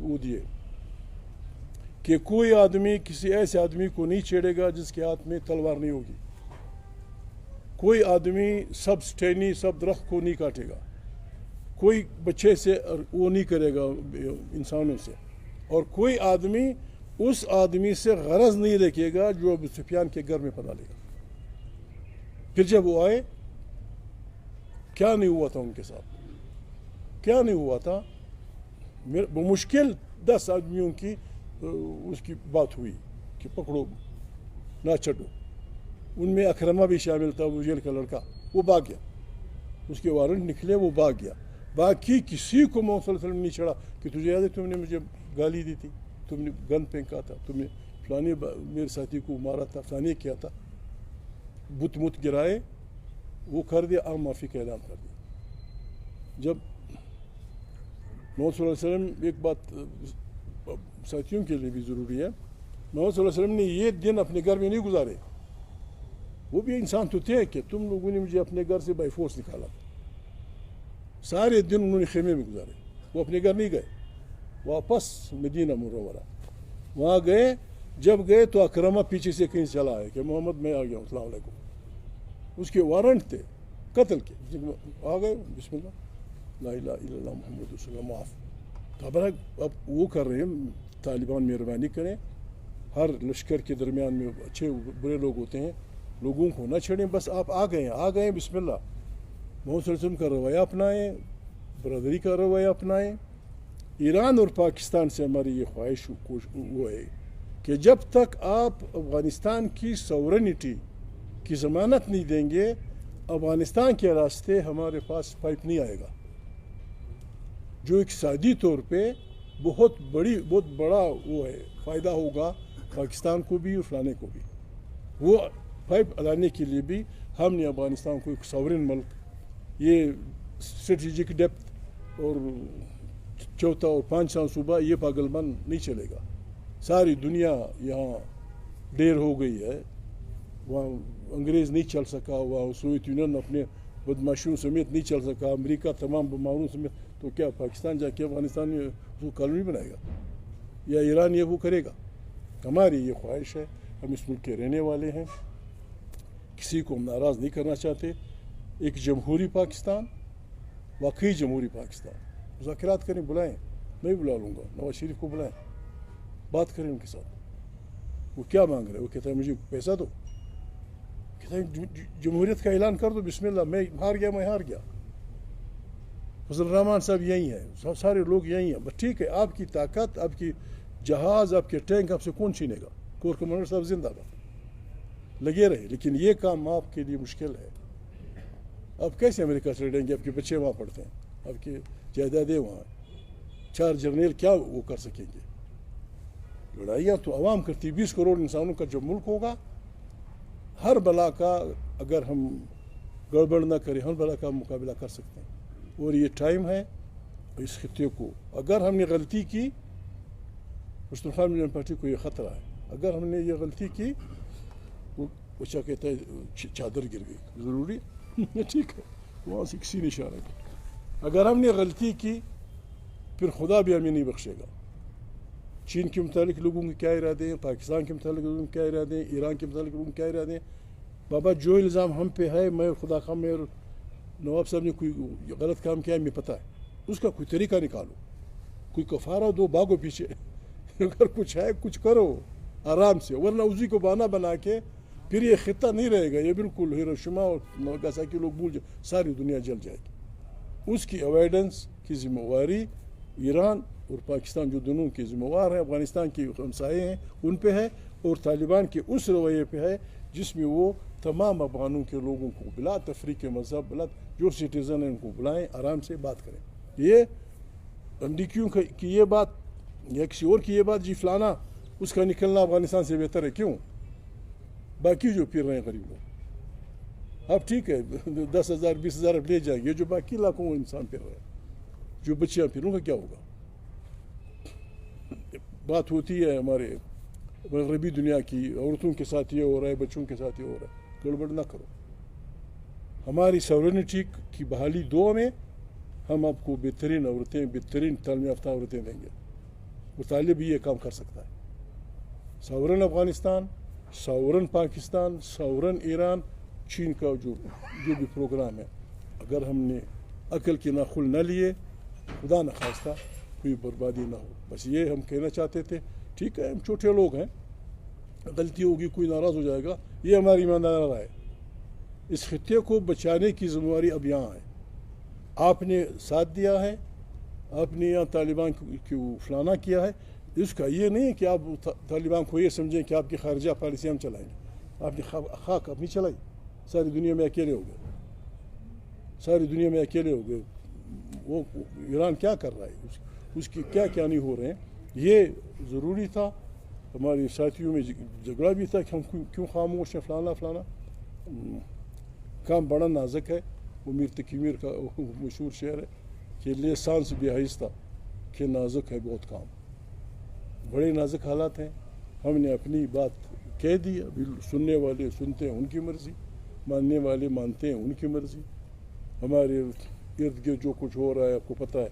وہ دیے کہ کوئی آدمی کسی ایسے آدمی کو نہیں چھیڑے گا جس کے ہاتھ میں تلوار نہیں ہوگی, کوئی آدمی سب درخت کو نہیں کاٹے گا, کوئی بچے سے وہ نہیں کرے گا انسانوں سے, اور کوئی آدمی اس آدمی سے غرض نہیں رکھے گا جو ابو سفیان کے گھر میں پناہ لے گا. پھر جب وہ آئے, کیا نہیں ہوا تھا ان کے ساتھ, کیا نہیں ہوا تھا. بمشکل 10 آدمیوں کی اس کی بات ہوئی کہ پکڑو نہ چھڈو. ان میں اکرمہ بھی شامل تھا, ابو جہل کا لڑکا, وہ بھاگ گیا. اس کے وارنٹ نکلے, وہ بھاگ گیا. باقی کسی کو محمد صلی اللہ علیہ وسلم نہیں چھڑا کہ تجھے یاد ہے تم نے مجھے گالی دی تھی, تم نے گن پھینکا تھا, تم نے فلانے میرے ساتھی کو مارا تھا, فلانے کیا تھا, بت مت گرائے, وہ کر دیا, عام معافی کا اعلان کر دیا. جب محمد صلی اللہ علیہ وسلم, ایک بات ساتھیوں کے لیے بھی ضروری ہے, محمد صلی اللہ علیہ وسلم نے یہ دن اپنے گھر میں نہیں گزارے. وہ بھی انسان تو تھے کہ تم لوگوں نے مجھے اپنے گھر سے بائی فورس نکالا. سارے دن انہوں نے خیمے میں گزارے, وہ اپنے گھر نہیں گئے. واپس مدینہ منورہ. وہاں گئے, جب گئے تو اکرمہ پیچھے سے کہیں چلا ہے کہ محمد میں آ گیا ہوں, السلام علیکم. اس کے وارنٹ تھے قتل کے, آ گئے بسم اللہ لا الہ الا اللہ محمد رسول اللہ معاف. خبر ہے اب وہ کر رہے ہیں طالبان, مہربانی کریں, ہر لشکر کے درمیان میں اچھے برے لوگ ہوتے ہیں, لوگوں کو نہ چھڑیں, بس آپ آ گئے بسم اللہ. محمد صلی اللہ علیہ وسلم کا رویہ اپنائیں, برادری کا رویہ اپنائیں. ایران اور پاکستان سے ہماری یہ خواہش وہ ہے کہ جب تک آپ افغانستان کی سورنٹی کی ضمانت نہیں دیں گے, افغانستان کے راستے ہمارے پاس پائپ نہیں آئے گا, جو اقتصادی طور پہ بہت بڑا وہ ہے, فائدہ ہوگا پاکستان کو بھی اور فلانے کو بھی. وہ پائپ لانے کے لیے بھی ہم نے افغانستان کو ایک سورن ملک, یہ اسٹریٹجک ڈیپتھ اور چوتھا اور پانچواں صوبہ, یہ پاگل من نہیں چلے گا. ساری دنیا یہاں ڈیر ہو گئی ہے, وہاں انگریز نہیں چل سکا, وہاں سوویت یونین اپنے بدماشیوں سمیت نہیں چل سکا, امریکہ تمام بماروں سمیت, تو کیا پاکستان جا کے افغانستان میں اس کو کالونی بنائے گا یا ایران یہ وہ کرے گا؟ ہماری یہ خواہش ہے, ہم اس ملک کے رہنے والے ہیں, کسی کو ہم ناراض نہیں کرنا چاہتے. ایک جمہوری پاکستان, واقعی جمہوری پاکستان, مذاکرات کریں, بلائیں, میں بھی بلا لوں گا, نواز شریف کو بلائیں, بات کریں ان کے ساتھ. وہ کیا مانگ رہے ہیں؟ وہ کہتا ہے مجھے پیسہ دو, کہتا ہے جمہوریت کا اعلان کر دو, بسم اللہ, میں ہار گیا. فضل الرحمان صاحب یہی ہیں, سارے لوگ یہی ہیں, بس ٹھیک ہے, آپ کی طاقت, آپ کی جہاز, آپ کے ٹینک آپ سے کون چھینے گا؟ کور کمانڈر صاحب زندہ باد, لگے رہے. لیکن یہ کام آپ کے لیے مشکل ہے. آپ کیسے امریکہ سے لڑیں گے؟ آپ کے بچے وہاں پڑھتے ہیں, آپ کی جائیدادیں وہاں, 4 جرنیل کیا وہ کر سکیں گے؟ لڑائیاں تو عوام کرتی, 20 کروڑ انسانوں کا جب ملک ہوگا, ہر بلا کا اگر ہم گڑبڑ نہ کریں, ہر بلا کا مقابلہ کر سکتے ہیں. اور یہ ٹائم ہے اس خطے کو, اگر ہم نے غلطی کی, مشترکہ ملین پارٹی کو یہ خطرہ ہے, اگر ہم نے یہ غلطی کی, وہ کیا کہتا ہے چادر گر گئی, ضروری ٹھیک ہے, وہاں سے کسی نے اشارہ کیا. اگر ہم نے غلطی کی پھر خدا بھی ہمیں نہیں بخشے گا. چین کے متعلق لوگوں کے کیا ارادے ہیں, پاکستان کے متعلق لوگوں کے کیا ارادے ہیں, ایران کے متعلق لوگوں کے کیا ارادے ہیں. بابا جو الزام ہم پہ ہے, میں خدا خواہ میں نواب صاحب نے کوئی غلط کام کیا ہے, ہمیں پتہ ہے, اس کا کوئی طریقہ نکالو, کوئی کفارہ دو, بھاگو پیچھے. اگر کچھ ہے کچھ کرو آرام سے, ورنہ اسی کو بہانہ بنا کے پھر یہ خطہ نہیں رہے گا, یہ بالکل ہیروشیما اور ناگاساکی لوگ بھول جائے, ساری دنیا جل جائے گی. اس کی اوائیڈنس کی ذمہ داری ایران اور پاکستان, جو دونوں کے ذمہ دار ہیں, افغانستان کے ہمسائے ہیں, ان پہ ہے, اور طالبان کے اس رویے پہ ہے جس میں وہ تمام افغانوں کے لوگوں کو بلا تفریق مذہب, بلا جو سٹیزن ہیں ان کو بلائیں, آرام سے بات کریں. یہ MDQ کی یہ بات یا کسی اور کی یہ بات, جی فلانا اس کا نکلنا افغانستان سے بہتر ہے, کیوں؟ باقی جو پھر رہے ہیں غریب لوگ, اب ٹھیک ہے 10,000 20,000 لے جائیں گے, جو باقی لاکھوں انسان پھر رہے ہیں, جو بچیاں پھر ان کا کیا ہوگا؟ بات ہوتی ہے ہمارے مغربی دنیا کی, عورتوں کے ساتھ یہ ہو رہا ہے, بچوں کے ساتھ یہ ہو رہا ہے, گڑبڑ نہ کرو. ہماری سورنٹی کی بحالی دعا میں ہم آپ کو بہترین عورتیں, بہترین تعلیم یافتہ عورتیں دیں گے. وہ طالب بھی یہ کام کر سکتا ہے. سورن افغانستان, سورن پاکستان, سورن ایران, چین کا جو بھی پروگرام ہے, اگر ہم نے عقل کے ناخن نہ لیے, خدا نخواستہ کوئی بربادی نہ ہو. بس یہ ہم کہنا چاہتے تھے. ٹھیک ہے, ہم چھوٹے لوگ ہیں, غلطی ہوگی, کوئی ناراض ہو جائے گا, یہ ہماری ایماندار رائے ہے. اس خطے کو بچانے کی ذمہ داری اب یہاں ہے. آپ نے ساتھ دیا ہے, آپ نے یہاں طالبان کو فلانا کیا ہے, اس کا یہ نہیں ہے کہ آپ طالبان کو یہ سمجھیں کہ آپ کی خارجہ پالیسی ہم چلائیں گے. آپ نے خاک اپنی چلائی, ساری دنیا میں اکیلے ہو گئے, ساری دنیا میں اکیلے ہو گئے. وہ ایران کیا کر رہا ہے, اس کی کیا نہیں ہو رہے ہیں, یہ ضروری تھا. ہمارے ساتھیوں میں جھگڑا بھی تھا کہ ہم کیوں خاموش ہیں, فلانا. کام بڑا نازک ہے. وہ میر تقی میر کا مشہور شعر ہے کہ لے سانس بھی آہستہ کہ نازک ہے بہت کام. بڑے نازک حالات ہیں. ہم نے اپنی بات کہہ دی, ابھی سننے والے سنتے ہیں, ان کی مرضی, ماننے والے مانتے ہیں, ان کی مرضی. ہمارے ارد گرد جو کچھ ہو رہا ہے آپ کو پتہ ہے,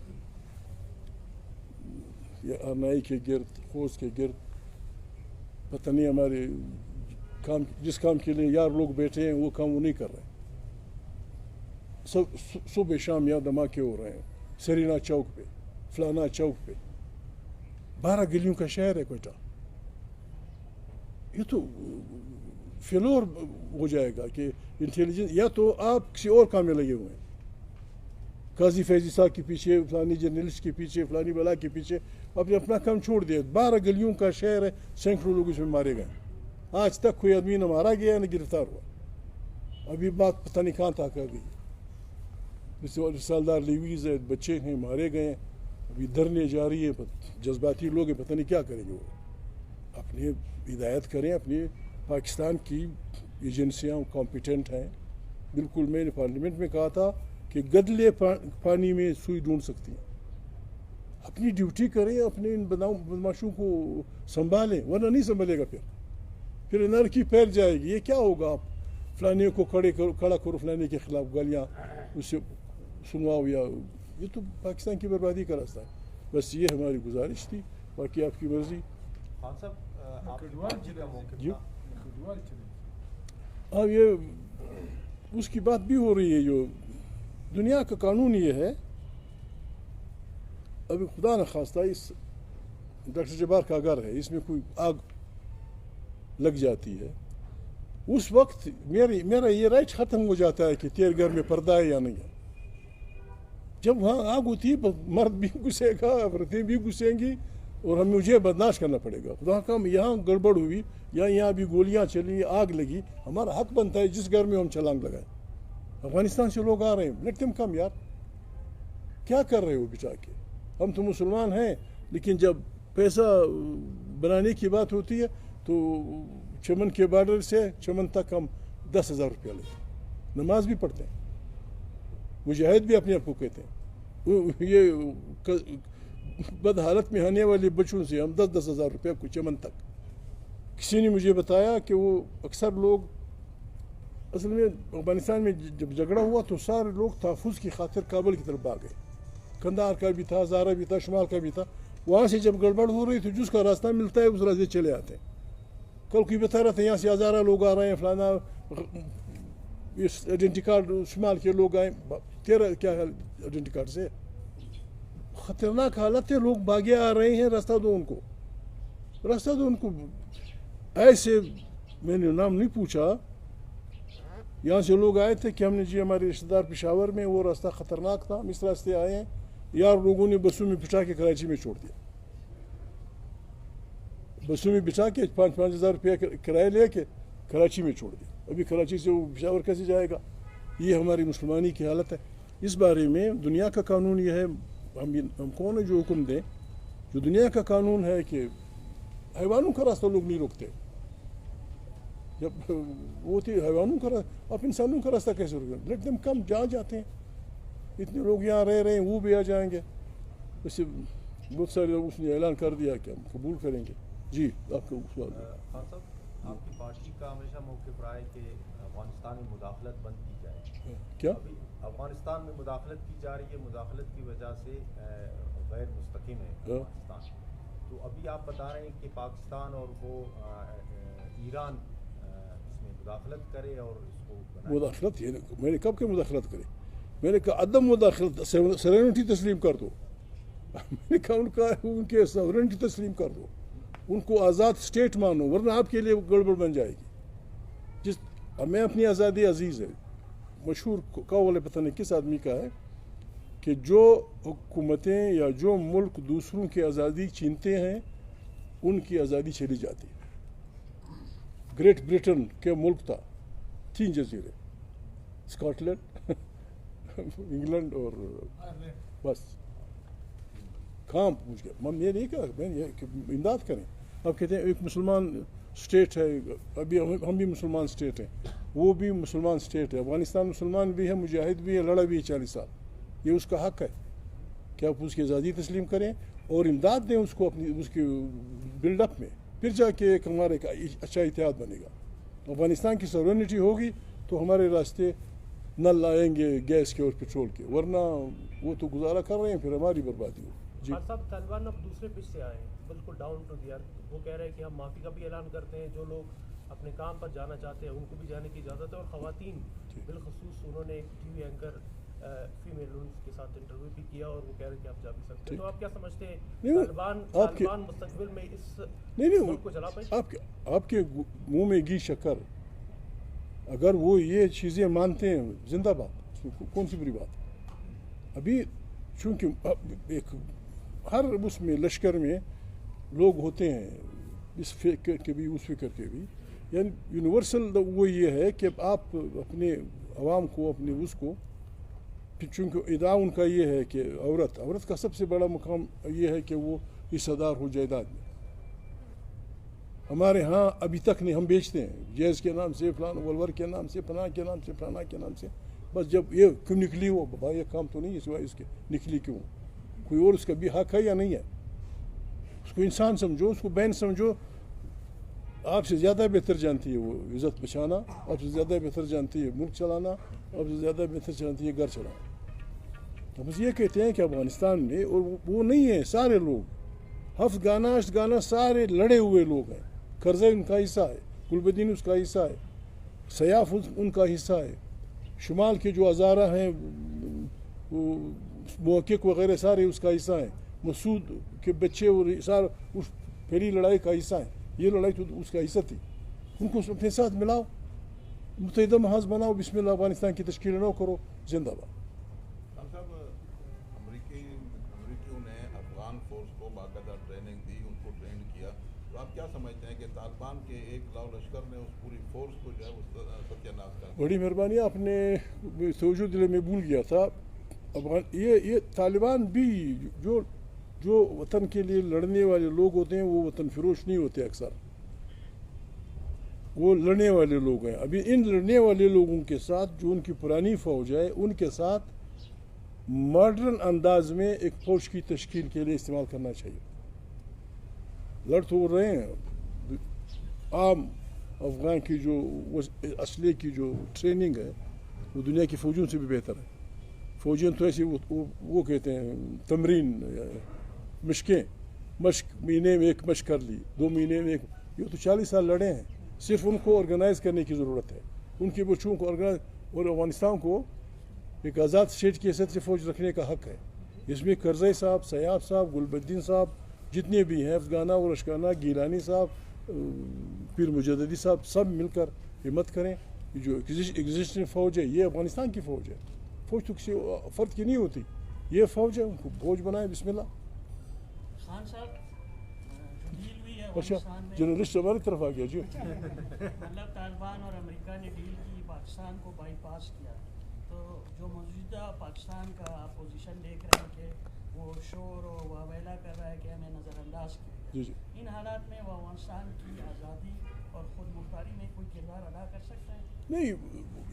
یہ آرنائی کے گرد، خوست کے گرد، پتہ نہیں ہمارے کام، جس کام کے لیے یار لوگ بیٹھے ہیں وہ کام وہ نہیں کر رہے ہیں. صبح شام یہاں دھماکے ہو رہے ہیں، سرینا چوک پہ، فلانا چوک پہ. 12 گلیوں کا شہر ہے کوئٹہ. یہ تو فیلور ہو جائے گا کہ انٹیلیجنس، یا تو آپ کسی اور کام میں لگے ہوئے ہیں، قاضی فیضی صاحب کے پیچھے، فلانی جرنلسٹ کے پیچھے، فلانی بلا کے پیچھے، اپنا کام چھوڑ دیا. 12 گلیوں کا شہر ہے، سینکڑوں لوگ اس میں مارے گئے. آج تک کوئی آدمی نہ مارا گیا نہ گرفتار ہوا. ابھی بات پتہ نہیں کہاں تک آ گئی. سالدار لیویز ہے، بچے ہیں مارے گئے ہیں. ابھی دھرنے جاری ہے، جذباتی لوگ ہیں، پتہ نہیں کیا کریں گے. وہ اپنی ہدایت کریں. اپنی پاکستان کی ایجنسیاں کمپیٹنٹ ہیں. بالکل میں نے پارلیمنٹ میں کہا تھا کہ گدلے پانی میں سوئی ڈھونڈ سکتی ہیں. اپنی ڈیوٹی کریں، اپنے ان بدماشوں کو سنبھالیں، ورنہ نہیں سنبھلے گا. پھر انرکی پھیل جائے گی. یہ کیا ہوگا؟ آپ فلانے کو کھڑا کرو، فلانے کے خلاف گالیاں اس سے سنواؤ، یا یہ تو پاکستان کی بربادی کا راستہ ہے. بس یہ ہماری گزارش تھی، باقی آپ کی مرضی. خان صاحب جی ہاں، یہ اس کی بات بھی ہو رہی ہے. جو دنیا کا قانون یہ ہے، ابھی خدا نخواستہ اس ڈاکٹر جبار کا گھر ہے، اس میں کوئی آگ لگ جاتی ہے، اس وقت میرا یہ رائٹ ختم ہو جاتا ہے کہ تیرے گھر میں پردہ ہے یا نہیں ہے. جب وہاں آگ ہوتی ہے، مرد بھی گھسے گا، عورتیں بھی گھسیں گی، اور مجھے برداشت کرنا پڑے گا. خدا کا یہاں گڑبڑ ہوئی یا یہاں بھی گولیاں چلی، آگ لگی، ہمارا حق بنتا ہے جس گھر میں ہم چھلانگ لگائیں. افغانستان سے لوگ آ رہے ہیں، لیٹ دیم کم. یار کیا کر رہے ہو بچا کے؟ ہم تو مسلمان ہیں، لیکن جب پیسہ بنانے کی بات ہوتی ہے تو چمن کے بارڈر سے چمن تک ہم 10,000 روپیہ لیتے ہیں. نماز بھی پڑھتے ہیں، مجاہد بھی اپنے آپ کو کہتے ہیں. یہ بد حالت میں آنے والے بچوں سے ہم 10,000 روپیہ کو چمن تک. کسی نے مجھے بتایا کہ وہ اکثر لوگ، اصل میں افغانستان میں جب جھگڑا ہوا تو سارے لوگ تحفظ کی خاطر کابل کی طرف بھاگ گئے. کندہار کا بھی تھا، ہزارہ بھی تھا، شمال کا بھی تھا. وہاں سے جب گڑبڑ ہو رہی تو جس کا راستہ ملتا ہے اس راستے چلے آتے ہیں. کل کوئی بتا رہا تھا یہاں سے ہزارہ لوگ آ رہے ہیں، فلانا اس آئیڈینٹی کارڈ شمال کے لوگ آئے. تیرا کیا آئیڈینٹی کارڈ سے؟ خطرناک حالت ہے، لوگ بھاگے آ رہے ہیں. راستہ دو ان کو، راستہ دو ان کو. ایسے میں نے نام نہیں پوچھا، یہاں سے لوگ آئے تھے کہ ہم نے جی ہمارے رشتہ دار پشاور میں، وہ راستہ خطرناک تھا، ہم اس راستے آئے ہیں. یار لوگوں نے بسوں میں بٹھا کے کراچی میں چھوڑ دیا. بسوں میں بٹھا کے 5,000 روپیہ کرایہ لے کے کراچی میں چھوڑ دیا. ابھی کراچی سے وہ پشاور کیسے جائے گا؟ یہ ہماری مسلمانی کی حالت ہے. اس بارے میں دنیا کا قانون یہ ہے، ہم کون ہیں جو حکم دیں؟ جو دنیا کا قانون ہے کہ حیوانوں کا راستہ لوگ نہیں روکتے. جب وہ تھی حیوانوں کا راستہ، آپ انسانوں کا راستہ کیسے روکیں؟ Let them come. جہاں جاتے ہیں اتنے لوگ یہاں رہ رہے ہیں، وہ بھی آ جائیں گے. اس سے بہت سارے لوگ اس نے اعلان کر دیا کہ ہم قبول کریں گے. جی آپ کا سوال. خان صاحب، آپ کی پارٹی کا ہمیشہ موقف رہا ہے کہ افغانستان میں مداخلت بند کی جائے. کیا افغانستان میں مداخلت کی جا رہی ہے، مداخلت کی وجہ سے غیر مستحکم ہے افغانستان. تو ابھی آپ بتا رہے ہیں کہ پاکستان اور وہ ایران اس میں مداخلت کرے اور اس کو مداخلت میں نے کب کہ مداخلت کرے؟ میں نے کہا عدم مداخلت، سورینٹی تسلیم کر دو. میں نے کہا ان کے سورینٹی تسلیم کر دو، ان کو آزاد اسٹیٹ مانو، ورنہ آپ کے لیے گڑبڑ بن جائے گی. میں اپنی آزادی عزیز ہے. مشہور قول پتہ نہیں کس آدمی کا ہے کہ جو حکومتیں یا جو ملک دوسروں کی آزادی چھینتے ہیں ان کی آزادی چلی جاتی ہے. گریٹ برٹن کے ملک تھا، 3 جزیرے، اسکاٹ لینڈ، انگلینڈ اور بس. کام پوچھ گیا، یہ نہیں کہا میں یہ امداد کریں. اب کہتے ہیں ایک مسلمان اسٹیٹ ہے، ابھی ہم بھی مسلمان اسٹیٹ ہیں، وہ بھی مسلمان اسٹیٹ ہے. افغانستان مسلمان بھی ہے، مجاہد بھی ہے، لڑا بھی ہے 40 سال. یہ اس کا حق ہے کہ آپ اس کی آزادی تسلیم کریں اور امداد دیں اس کو اپنی اس کی بلڈ اپ میں. پھر جا کے ایک ہمارے کا اچھا اتحاد بنے گا. افغانستان کی سورینٹی ہوگی تو ہمارے راستے نل آئیں گے گیس کے اور پٹرول کے، ورنہ وہ تو گزارا کر رہے ہیں، پھر ہماری بربادی ہو. خان صاحب طالبان اب دوسرے پچ سے آئے ہیں, بالکل ڈاؤن ٹو دی ارتھ. وہ کہہ رہے ہیں کہ ہم معافی کا بھی اعلان کرتے ہیں, جو لوگ اپنے کام پر جانا چاہتے ہیں ان کو بھی جانے کی اجازت ہے, اور خواتین بالخصوص انہوں نے ایک ٹی وی اینکر فیمیل کے ساتھ انٹرویو بھی کیا, اور وہ کہہ رہے ہیں کہ آپ جا بھی سکتے ہیں. تو آپ کیا سمجھتے ہیں طالبان مستقبل میں اس ملک کو چلا پائے؟ آپ کے منہ میں گھی شکر, اگر وہ یہ چیزیں مانتے ہیں زندہ باد, کون سی بری بات. ابھی چونکہ ایک ہر اس میں لشکر میں لوگ ہوتے ہیں اس فکر کے بھی اس فکر کے بھی, یعنی یونیورسل وہ یہ ہے کہ آپ اپنے عوام کو اپنے اس کو, چونکہ ادعا ان کا یہ ہے کہ عورت کا سب سے بڑا مقام یہ ہے کہ وہ حصہ دار ہو جائیداد میں. ہمارے ہاں ابھی تک نہیں, ہم بیچتے ہیں جیز کے نام سے, فلان ولور کے نام سے, پناہ کے نام سے, فلانا کے نام سے. بس جب یہ کیوں نکلی ہو بابا, یہ کام تو نہیں ہے سوائے اس کے نکلی کیوں, کوئی اور اس کا بھی حق ہے یا نہیں ہے. اس کو انسان سمجھو, اس کو بہن سمجھو. آپ سے زیادہ بہتر جانتی ہے وہ عزت بچانا, آپ سے زیادہ بہتر جانتی ہے ملک چلانا, آپ سے زیادہ بہتر جانتی ہے گھر چلانا. بس یہ کہتے ہیں کہ افغانستان میں, اور وہ نہیں ہے, سارے لوگ ہفت گانا اشت گانا سارے لڑے ہوئے لوگ ہیں. کرزئی ان کا حصہ ہے, گلبدین اس کا حصہ ہے, سیاف ان کا حصہ ہے, شمال کے جو ہزارہ ہیں محقق وغیرہ سارے اس کا حصہ ہیں, مسعود کے بچے اور سارے اس پہلی لڑائی کا حصہ ہیں. یہ لڑائی تو اس کا حصہ تھی. ان کو اپنے ساتھ ملاؤ, متحدہ محاذ بناؤ, بسم اللہ افغانستان کی تشکیل نہ کرو, زندہ باد. امریکیوں نے افغان فورس کو باقاعدہ ٹریننگ دی, ان کو ٹرین کیا, تو آپ کیا سمجھتے ہیں کہ طالبان کے ایک لاؤ لشکر نے اس پوری فورس کو جو ہے وہ ستیہ ناش کر دیا؟ بڑی مہربانی, آپ نے توجہ دل میں بھول گیا تھا. یہ طالبان بھی جو وطن کے لیے لڑنے والے لوگ ہوتے ہیں وہ وطن فروش نہیں ہوتے اکثر, وہ لڑنے والے لوگ ہیں. ابھی ان لڑنے والے لوگوں کے ساتھ جو ان کی پرانی فوج ہے, ان کے ساتھ ماڈرن انداز میں ایک فوج کی تشکیل کے لیے استعمال کرنا چاہیے. لڑ تو رہے ہیں, عام افغان کی جو اسلحے کی جو ٹریننگ ہے وہ دنیا کی فوجوں سے بھی بہتر ہے. فوجیں تو ایسی وہ کہتے ہیں تمرین, مشقیں, مشق مہینے میں ایک مشق کر لی, 2 مہینے میں ایک, یہ تو 40 سال لڑے ہیں. صرف ان کو آرگنائز کرنے کی ضرورت ہے, ان کے بچوں کو آرگنائز, اور افغانستان کو ایک آزاد اسٹیٹ کی حیثیت سے فوج رکھنے کا حق ہے. اس میں کرزئی صاحب, سیاف صاحب, گلبدین صاحب, جتنے بھی ہیں, افغانہ اور اشکانہ, گیلانی صاحب, پیر مجددی صاحب, سب مل کر ہمت کریں. جو ایگزسٹنگ فوج ہے یہ افغانستان کی فوج ہے, فوج تو کسی فرد کی نہیں ہوتی, یہ فوج ہے, ان کو فوج بنائیں, بسم اللہ. خان صاحب ڈیل ہوئی ہے اچھا, افغانستان میں, جرنلسٹ ہماری طرف آ گیا جی. مطلب طالبان اور امریکہ نے ڈیل کی, پاکستان کو بائی پاس کیا, تو جو موجودہ پاکستان کا اپوزیشن دیکھ رہے ہیں کہ وہ شور و واویلا کر رہا ہے کہ ہمیں نظر انداز کیا گیا, ان حالات میں وہ افغانستان کی آزادی اور خود مختاری میں کوئی کردار ادا کر سکتا ہے؟ نہیں,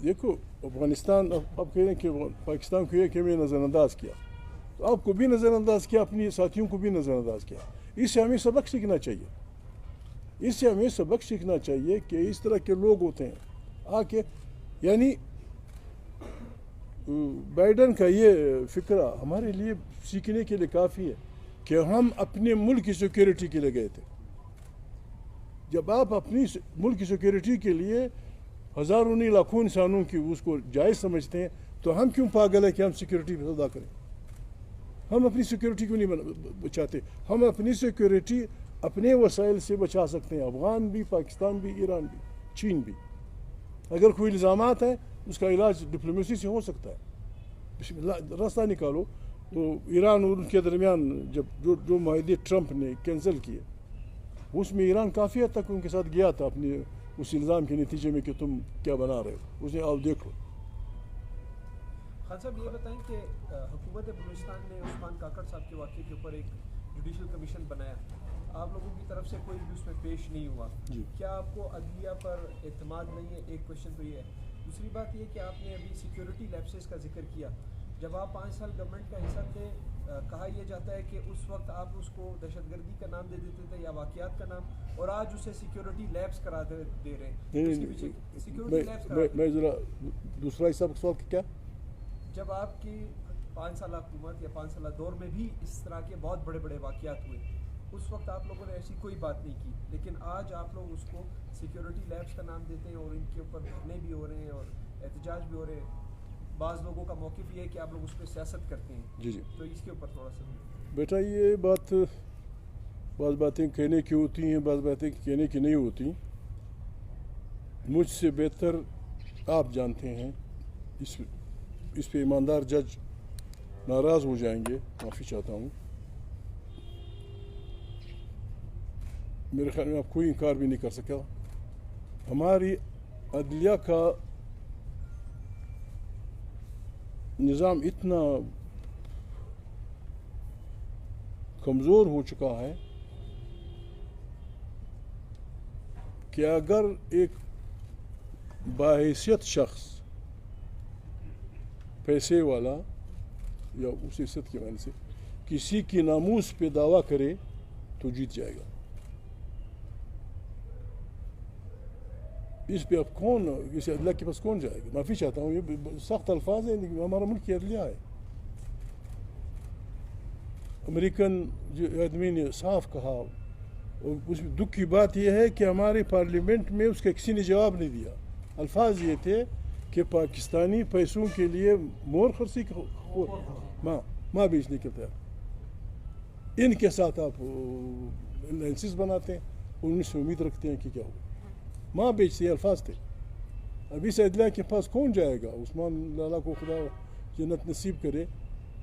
دیکھو افغانستان, اب کہہ رہے ہیں کہ پاکستان کو یہ کہ ہمیں نظر انداز کیا, تو آپ کو بھی نظر انداز کیا, اپنی ساتھیوں کو بھی نظر انداز کیا. اس سے ہمیں سبق سیکھنا چاہیے, اس سے ہمیں سبق سیکھنا چاہیے کہ اس طرح کے لوگ ہوتے ہیں آ کے, یعنی بائیڈن کا یہ فکرہ ہمارے لیے سیکھنے کے لیے کافی ہے کہ ہم اپنے ملک کی سیکیورٹی کے لیے گئے تھے. جب آپ اپنی ملک کی سیکیورٹی کے لیے ہزاروں نہیں لاکھوں انسانوں کی اس کو جائز سمجھتے ہیں, تو ہم کیوں پاگل ہے کہ ہم سیکیورٹی پہ ادا کریں؟ ہم اپنی سیکیورٹی کیوں نہیں بچاتے؟ ہم اپنی سیکیورٹی اپنے وسائل سے بچا سکتے ہیں, افغان بھی, پاکستان بھی, ایران بھی, چین بھی. اگر کوئی الزامات ہیں اس کا علاج ڈپلومیسی سے ہو سکتا ہے, بسم اللہ راستہ نکالو. تو ایران اور ان کے درمیان جب جو معاہدے ٹرمپ نے کینسل کیے, اس میں ایران کافی حد تک ان کے ساتھ گیا تھا اپنے اس الزام کے نتیجے میں کہ تم کیا بنا رہے ہو, اسے آؤ دیکھ لو. خان صاحب یہ بتائیں کہ حکومت بلوچستان نے عثمان کاکڑ صاحب کے واقعے کے اوپر ایک جوڈیشل کمیشن بنایا, آپ لوگوں کی طرف سے کوئی بھی اس میں پیش نہیں ہوا, کیا آپ کو عدلیہ پر اعتماد نہیں ہے؟ ایک کوشچن تو یہ ہے. دوسری بات یہ کہ آپ نے ابھی سیکیورٹی لیپسز کا ذکر کیا, جب آپ 5 سال گورنمنٹ کا حصہ تھے, کہا یہ جاتا ہے کہ اس وقت آپ اس کو دہشت گردی کا نام دے دیتے تھے یا واقعات کا نام, اور آج اسے سیکیورٹی لیبس کرا دے رہے ہیں. میں ذرا دوسرا حصہ سوال کیا, جب آپ کی 5 سالہ حکومت یا 5 سالہ دور میں بھی اس طرح کے بہت بڑے بڑے واقعات ہوئے. اس وقت آپ لوگوں نے ایسی کوئی بات نہیں کی, لیکن آج آپ لوگ اس کو سیکیورٹی لیبس کا نام دیتے ہیں اور ان کے اوپر دھرنے بھی ہو رہے ہیں اور احتجاج بھی ہو رہے ہیں. بعض لوگوں کا موقف یہ ہے کہ آپ لوگ اس پہ سیاست کرتے ہیں. جی جی تو اس کے اوپر تھوڑا سا بیٹا, یہ بعض باتیں کہنے کی ہوتی ہیں, بعض باتیں کہنے کی نہیں ہوتی. مجھ سے بہتر آپ جانتے ہیں. اس پہ ایماندار جج ناراض ہو جائیں گے, معافی چاہتا ہوں. میرے خیال میں آپ کوئی انکار بھی نہیں کر سکا. ہماری عدلیہ کا نظام اتنا کمزور ہو چکا ہے کہ اگر ایک باحیثیت شخص, پیسے والا یا اس حیثیت کی وجہ سے کسی کی ناموس پہ دعویٰ کرے تو جیت جائے گا. اس پہ اب کون, اس عدلیہ کے پاس کون جائے گا؟ معافی چاہتا ہوں, یہ سخت الفاظ ہیں لیکن ہمارا ملک کی عدلیہ ہے. امریکن جو آدمی نے صاف کہا, اور اس دکھ کی بات یہ ہے کہ ہمارے پارلیمنٹ میں اس کا کسی نے جواب نہیں دیا. الفاظ یہ تھے کہ پاکستانی پیسوں کے لیے مور خرسی ماں بیچنے کے تیار. ان کے ساتھ آپ لائسنس بناتے ہیں اور ان سے امید رکھتے ہیں کہ کیا ہوگا. ماں بیچتے الفاظ تھے. اب اس عدلیہ کے پاس کون جائے گا؟ عثمان لالا کو خدا جنت نصیب کرے.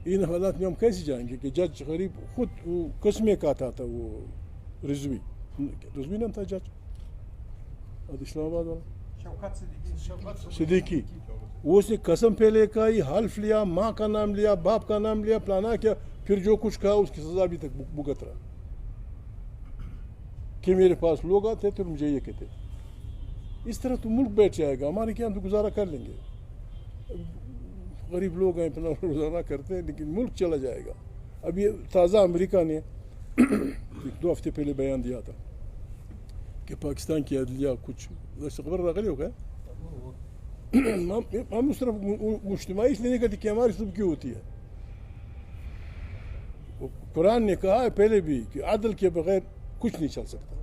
ان حالات میں ہم کیسے جائیں گے کہ جج غریب خود قسمیں کہتا تھا, وہ رضوی نام تھا جج اسلام آباد والا, صدیقی. وہ اس نے قسم پہ لے کا ہی حلف لیا, ماں کا نام لیا, باپ کا نام لیا, پلانا کیا, پھر جو کچھ کہا اس کی سزا ابھی تک بھگت رہا کہ میرے پاس لوگ آتے تو مجھے یہ کہتے. اس طرح تو ملک بیٹھ جائے گا. ہمارے کیا ہم تو گزارا کر لیں گے, غریب لوگ ہیں اپنا گزارا کرتے ہیں, لیکن ملک چلا جائے گا. اب یہ تازہ امریکہ نے 2 ہفتے پہلے بیان دیا تھا کہ پاکستان کی عدلیہ کچھ خبر راغلی ہو گئے. ہم اس طرف اجتماعی اس لیے نہیں کرتے کہ ہماری سب کیوں ہوتی ہے. قرآن نے کہا ہے پہلے بھی کہ عدل کے بغیر کچھ نہیں چل سکتا.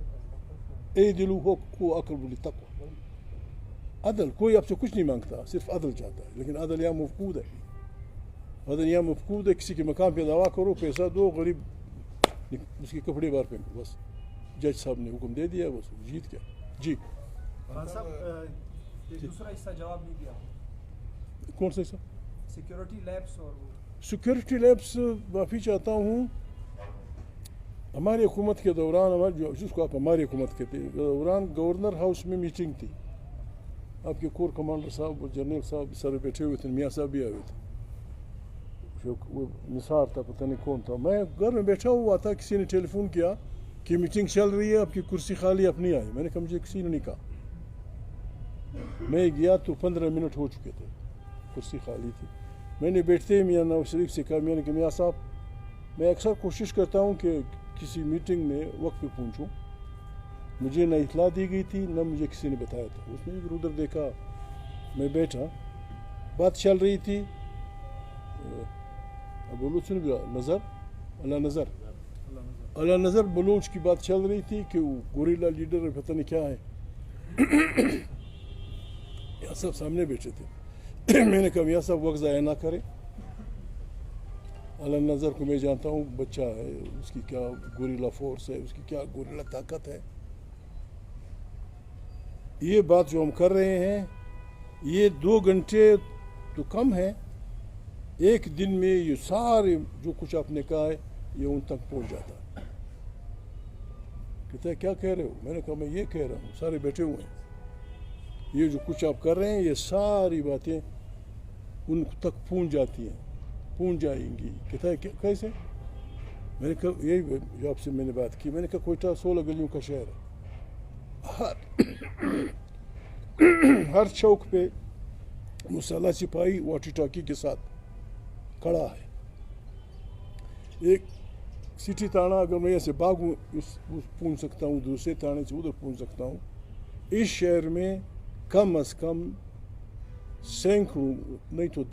اے دلو ہو اقرب للتقوی. عدل کوئی آپ سے کچھ نہیں مانگتا, صرف عدل چاہتا ہے. لیکن عدل یہاں مفقود ہے. عدل یہاں مفقود ہے. کسی کے مقام پہ دعویٰ کرو, پیسہ دو, غریب اس کے کپڑے باہر پھینکو, بس جج صاحب نے حکم دے دیا, بس جیت گیا. جی دوسرا حصہ جواب نہیں دیا. کون سا حصہ؟ Security labs. اور سیکیورٹی لیبس معافی چاہتا ہوں. ہماری حکومت کے دوران, جس کو آپ ہماری حکومت کہتے ہیں, دوران گورنر ہاؤس میں میٹنگ تھی. آپ کے کور کمانڈر صاحب اور جنرل صاحب سارے بیٹھے ہوئے تھے, میاں صاحب بھی آئے ہوئے تھے. وہ نثار تھا, پتہ نہیں کون تھا. میں گھر میں بیٹھا ہوا تھا, کسی نے ٹیلی فون کیا کہ میٹنگ چل رہی ہے, آپ کی کرسی خالی, آپ نہیں آئی. میں نے کہا مجھے کسی نے نہیں کہا. میں گیا تو 15 منٹ ہو چکے تھے, کرسی خالی تھی. میں نے بیٹھتے میاں نواز شریف سے کہا, میں نے کہا میاں صاحب میں اکثر کوشش کرتا ہوں کہ کسی میٹنگ میں وقت پہ پہنچوں. مجھے نہ اطلاع دی گئی تھی, نہ مجھے کسی نے بتایا تھا. اس نے ادھر ادھر دیکھا, میں بیٹھا, بات چل رہی تھی. بلوچ نے نظر اللہ نظر بلوچ کی بات چل رہی تھی کہ وہ گوریلا لیڈر پتہ نہیں کیا ہے. یہ سب سامنے بیٹھے تھے. میں نے کہا میاں صاحب وقت ضائع نہ کریں. اللہ نظر کو میں جانتا ہوں, بچہ ہے, اس کی کیا گوریلا فورس ہے, اس کی کیا گوریلا طاقت ہے. یہ بات جو ہم کر رہے ہیں, یہ 2 گھنٹے تو کم ہے. ایک دن میں یہ سارے جو کچھ آپ نے کہا ہے یہ ان تک پہنچ جاتا ہے. کہتا ہے کیا کہہ رہے ہو؟ میں نے کہا میں یہ کہہ رہا ہوں, سارے بیٹھے ہوئے ہیں, یہ جو کچھ آپ کر رہے ہیں یہ ساری باتیں ان تک پہنچ جاتی ہیں, پہنچ جائیں گی. کہتا ہے کیسے؟ میں نے کہا یہی جو آپ سے میں نے بات کی. میں نے کہا کوئٹہ 16 گلیوں کا شہر ہے. ہر چوک پہ مسلح سپاہی واٹی ٹاکی کے ساتھ کھڑا ہے. ایک سٹی تھانہ اگر میں ایسے بھاگوں پہنچ سکتا ہوں, دوسرے تھانے سے ادھر پہنچ سکتا ہوں. اس شہر میں کم از کم سینکڑوں نہیں تو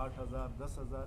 8,000 10,000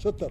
70,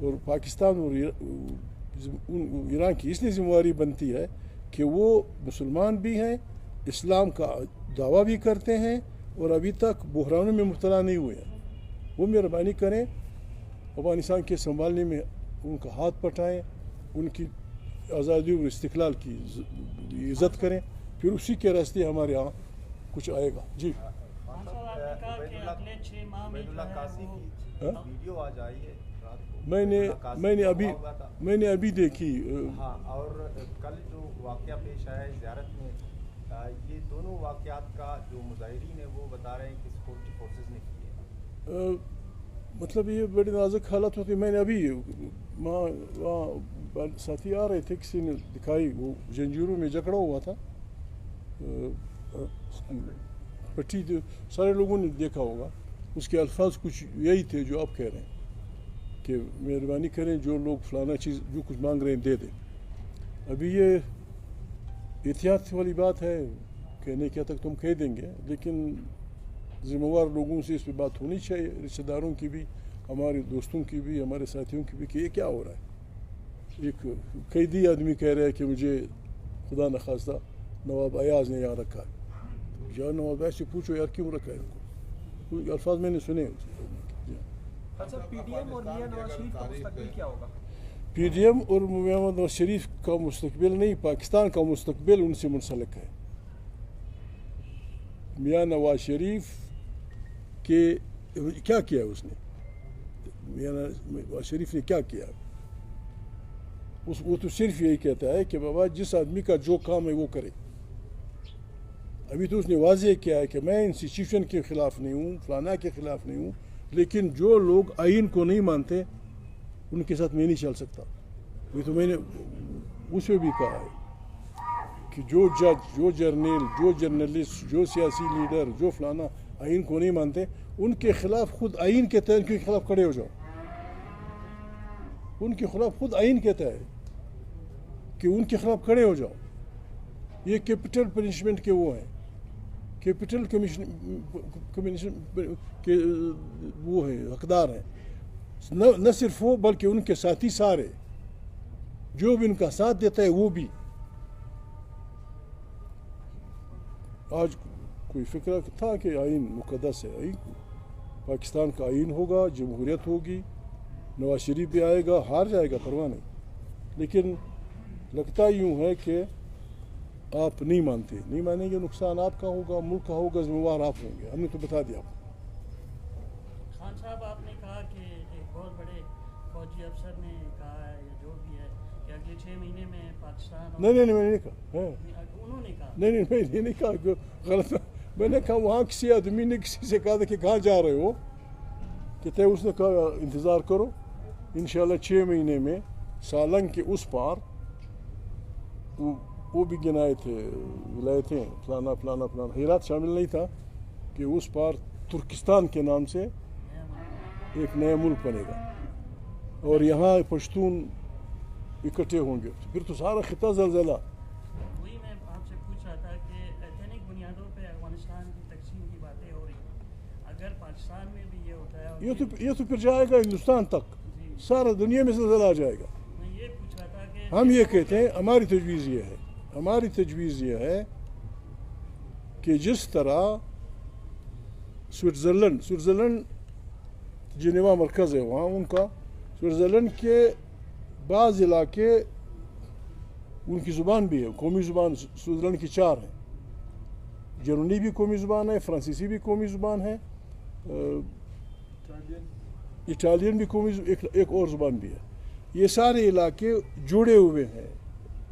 اور پاکستان اور ایران کی اس لیے ذمہ داری بنتی ہے کہ وہ مسلمان بھی ہیں، اسلام کا دعویٰ بھی کرتے ہیں اور ابھی تک بحرانوں میں مبتلا نہیں ہوئے ہیں. وہ مہربانی کریں افغانستان کے سنبھالنے میں ان کا ہاتھ پٹائیں، ان کی آزادی اور استقلال کی عزت کریں، پھر اسی کے راستے ہمارے یہاں کچھ آئے گا. جی عبید اللہ قاسی کی ویڈیو آج آئی ہے رات کو، میں نے ابھی دیکھی. ہاں، اور کل جو واقعہ پیش آیا ہے زیارت میں، یہ دونوں واقعات کا جو مظاہرین ہیں وہ بتا رہے ہیں کہ سیکورٹی فورسز نے کیے. مطلب یہ بڑی نازک حالت ہوتی ہے. میں نے ابھی وہاں ساتھی آ رہے تھے، کسی نے دکھائی، وہ زنجیروں میں جکڑا ہوا تھا پٹی، سارے لوگوں نے دیکھا ہوگا. اس کے الفاظ کچھ یہی تھے جو آپ کہہ رہے ہیں کہ مہربانی کریں جو لوگ فلانا چیز جو کچھ مانگ رہے ہیں دے دیں. ابھی یہ احتیاط والی بات ہے، کہنے کیا تک تم کہہ دیں گے، لیکن ذمہ دار لوگوں سے اس پہ بات ہونی چاہیے، رشتہ داروں کی بھی، ہمارے دوستوں کی بھی، ہمارے ساتھیوں کی بھی، کہ یہ کیا ہو رہا ہے. ایک قیدی آدمی کہہ رہا ہے کہ مجھے خدا نخواستہ نواب ایاز نے یہاں رکھا ہے. یار نواب ایاز سے پوچھو یار کیوں رکھا ہے ان کو. کوئی الفاظ میں نے سنے. اچھا، پی ڈی ایم اور میاں نواز شریف کا مستقبل کیا ہوگا؟ پی ڈی ایم اور میاں نواز شریف کا مستقبل نہیں، پاکستان کا مستقبل ان سے منسلک ہے. میاں نواز شریف کے کیا کیا اس نے، میاں نواز شریف نے کیا کیا؟ وہ تو صرف یہی کہتا ہے کہ بابا جس آدمی کا جو کام ہے وہ کرے. ابھی تو اس نے واضح کیا ہے کہ میں انسٹیٹیوشن کے خلاف نہیں ہوں، فلانا کے خلاف نہیں ہوں، لیکن جو لوگ آئین کو نہیں مانتے ان کے ساتھ میں نہیں چل سکتا. یہ تو میں نے اس میں بھی کہا ہے کہ جو جج، جو جرنیل، جو جرنلسٹ، جو سیاسی لیڈر، جو فلانا آئین کو نہیں مانتے ان کے خلاف خود آئین کہتا ہے ان کے خلاف کھڑے ہو جاؤ. ان کے خلاف خود آئین کہتا ہے کہ ان کے خلاف کھڑے ہو جاؤ. یہ کیپٹل پنشمنٹ کے وہ ہیں، کیپٹل کمیشن کے وہ ہیں، حقدار ہیں. نہ صرف وہ بلکہ ان کے ساتھی سارے، جو بھی ان کا ساتھ دیتا ہے وہ بھی. آج کوئی فکر تھا کہ آئین مقدس ہے، آئین پاکستان کا آئین ہوگا، جمہوریت ہوگی، نواز شریف بھی آئے گا، ہار جائے گا پرواہ نہیں، لیکن لگتا یوں ہے کہ آپ نہیں مانتے. نہیں مانیں گے نقصان آپ کا ہوگا، ملک کا ہوگا، ذمہ دار آپ ہوں گے. ہم نے تو بتا دیا آپ کو. خان صاحب آپ نے کہا کہ ایک بہت بڑے فوجی افسر نے کہا ہے یا جو بھی ہے کہ اگلے 6 مہینے میں پاکستان نہیں میں نے نہیں کہا. انہوں نے کہا نہیں میں نے نہیں کہا، غلط. میں نے کہا وہاں کسی آدمی نے کسی سے کہا تھا کہ کہاں جا رہے ہو، کہتے اس نے کہا انتظار کرو انشاءاللہ 6 مہینے میں سالنگ کے اس پار، وہ بھی گنائے تھے ولایتیں فلانا فلانا فلانا، ہیرات شامل نہیں تھا، کہ اس پار ترکستان کے نام سے ایک نیا ملک بنے گا اور یہاں پشتون اکٹھے ہوں گے. پھر تو سارا خطہ زلزلہ. وہی میں آپ سے پوچھ رہا تھا کہ ایتھنک بنیادوں پہ افغانستان کی تقسیم کی باتیں ہو رہی ہیں، اگر پاکستان میں بھی یہ ہوتا ہے یہ تو پھر جائے گا ہندوستان تک، سارا دنیا میں زلزلہ آ جائے گا. میں یہ پوچھ رہا تھا کہ ہم یہ کہتے ہیں، ہماری تجویز یہ ہے کہ جس طرح سوئٹزرلینڈ جنیوا مرکز ہے وہاں ان کا، سوئٹزرلینڈ کے بعض علاقے ان کی زبان بھی ہے، قومی زبان سوئٹزرلینڈ کی 4 ہیں. جرمنی بھی قومی زبان ہے، فرانسیسی بھی قومی زبان ہے، اٹالین بھی قومی، ایک اور زبان بھی ہے. یہ سارے علاقے جڑے ہوئے ہیں.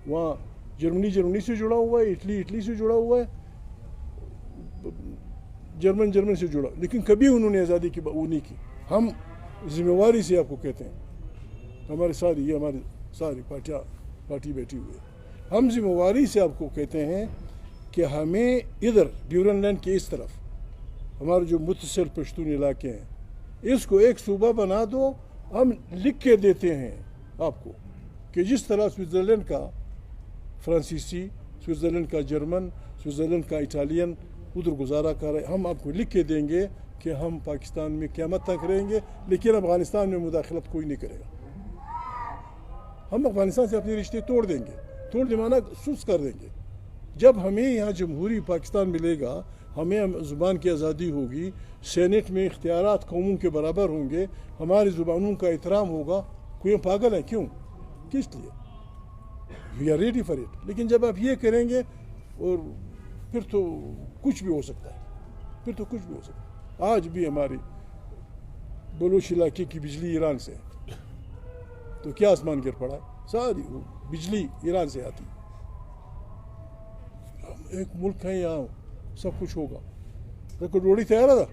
وہاں جرمنی سے جڑا ہوا ہے، اٹلی سے جڑا ہوا ہے، جرمن سے جڑا، لیکن کبھی انہوں نے آزادی کی وہ نہیں کی. ہم ذمہ داری سے آپ کو کہتے ہیں، ہماری ساری پارٹی بیٹھی ہوئی ہے، ہم ذمہ داری سے آپ کو کہتے ہیں کہ ہمیں ادھر ڈیورن لینڈ کے اس طرف ہمارے جو متصل پشتون علاقے ہیں اس کو ایک صوبہ بنا دو. ہم لکھ کے دیتے ہیں آپ کو کہ جس طرح سوئٹزرلینڈ کا فرانسیسی، سوئٹزرلینڈ کا جرمن، سوئٹزرلینڈ کا اٹالین ادھر گزارا کر رہے، ہم آپ کو لکھ کے دیں گے کہ ہم پاکستان میں قیامت تک رہیں گے، لیکن افغانستان میں مداخلت کوئی نہیں کرے گا. ہم افغانستان سے اپنے رشتے توڑ دیں گے، توڑ دے مانا سست کر دیں گے. جب ہمیں یہاں جمہوری پاکستان ملے گا، ہمیں زبان کی آزادی ہوگی، سینٹ میں اختیارات قوموں کے برابر ہوں گے، ہماری زبانوں کا احترام ہوگا. کوئی پاگل ہے کیوں؟ کس لیے؟ We are ready for it. لیکن جب آپ یہ کریں گے اور پھر تو کچھ بھی ہو سکتا ہے، پھر تو کچھ بھی ہو سکتا ہے. آج بھی ہماری بلوچ علاقے کی بجلی ایران سے ہے، تو کیا آسمان گر پڑا ہے؟ ساری بجلی ایران سے آتی. ہم ایک ملک ہے، یہاں سب کچھ ہوگا. ریکارڈ روڑی تیار ہے.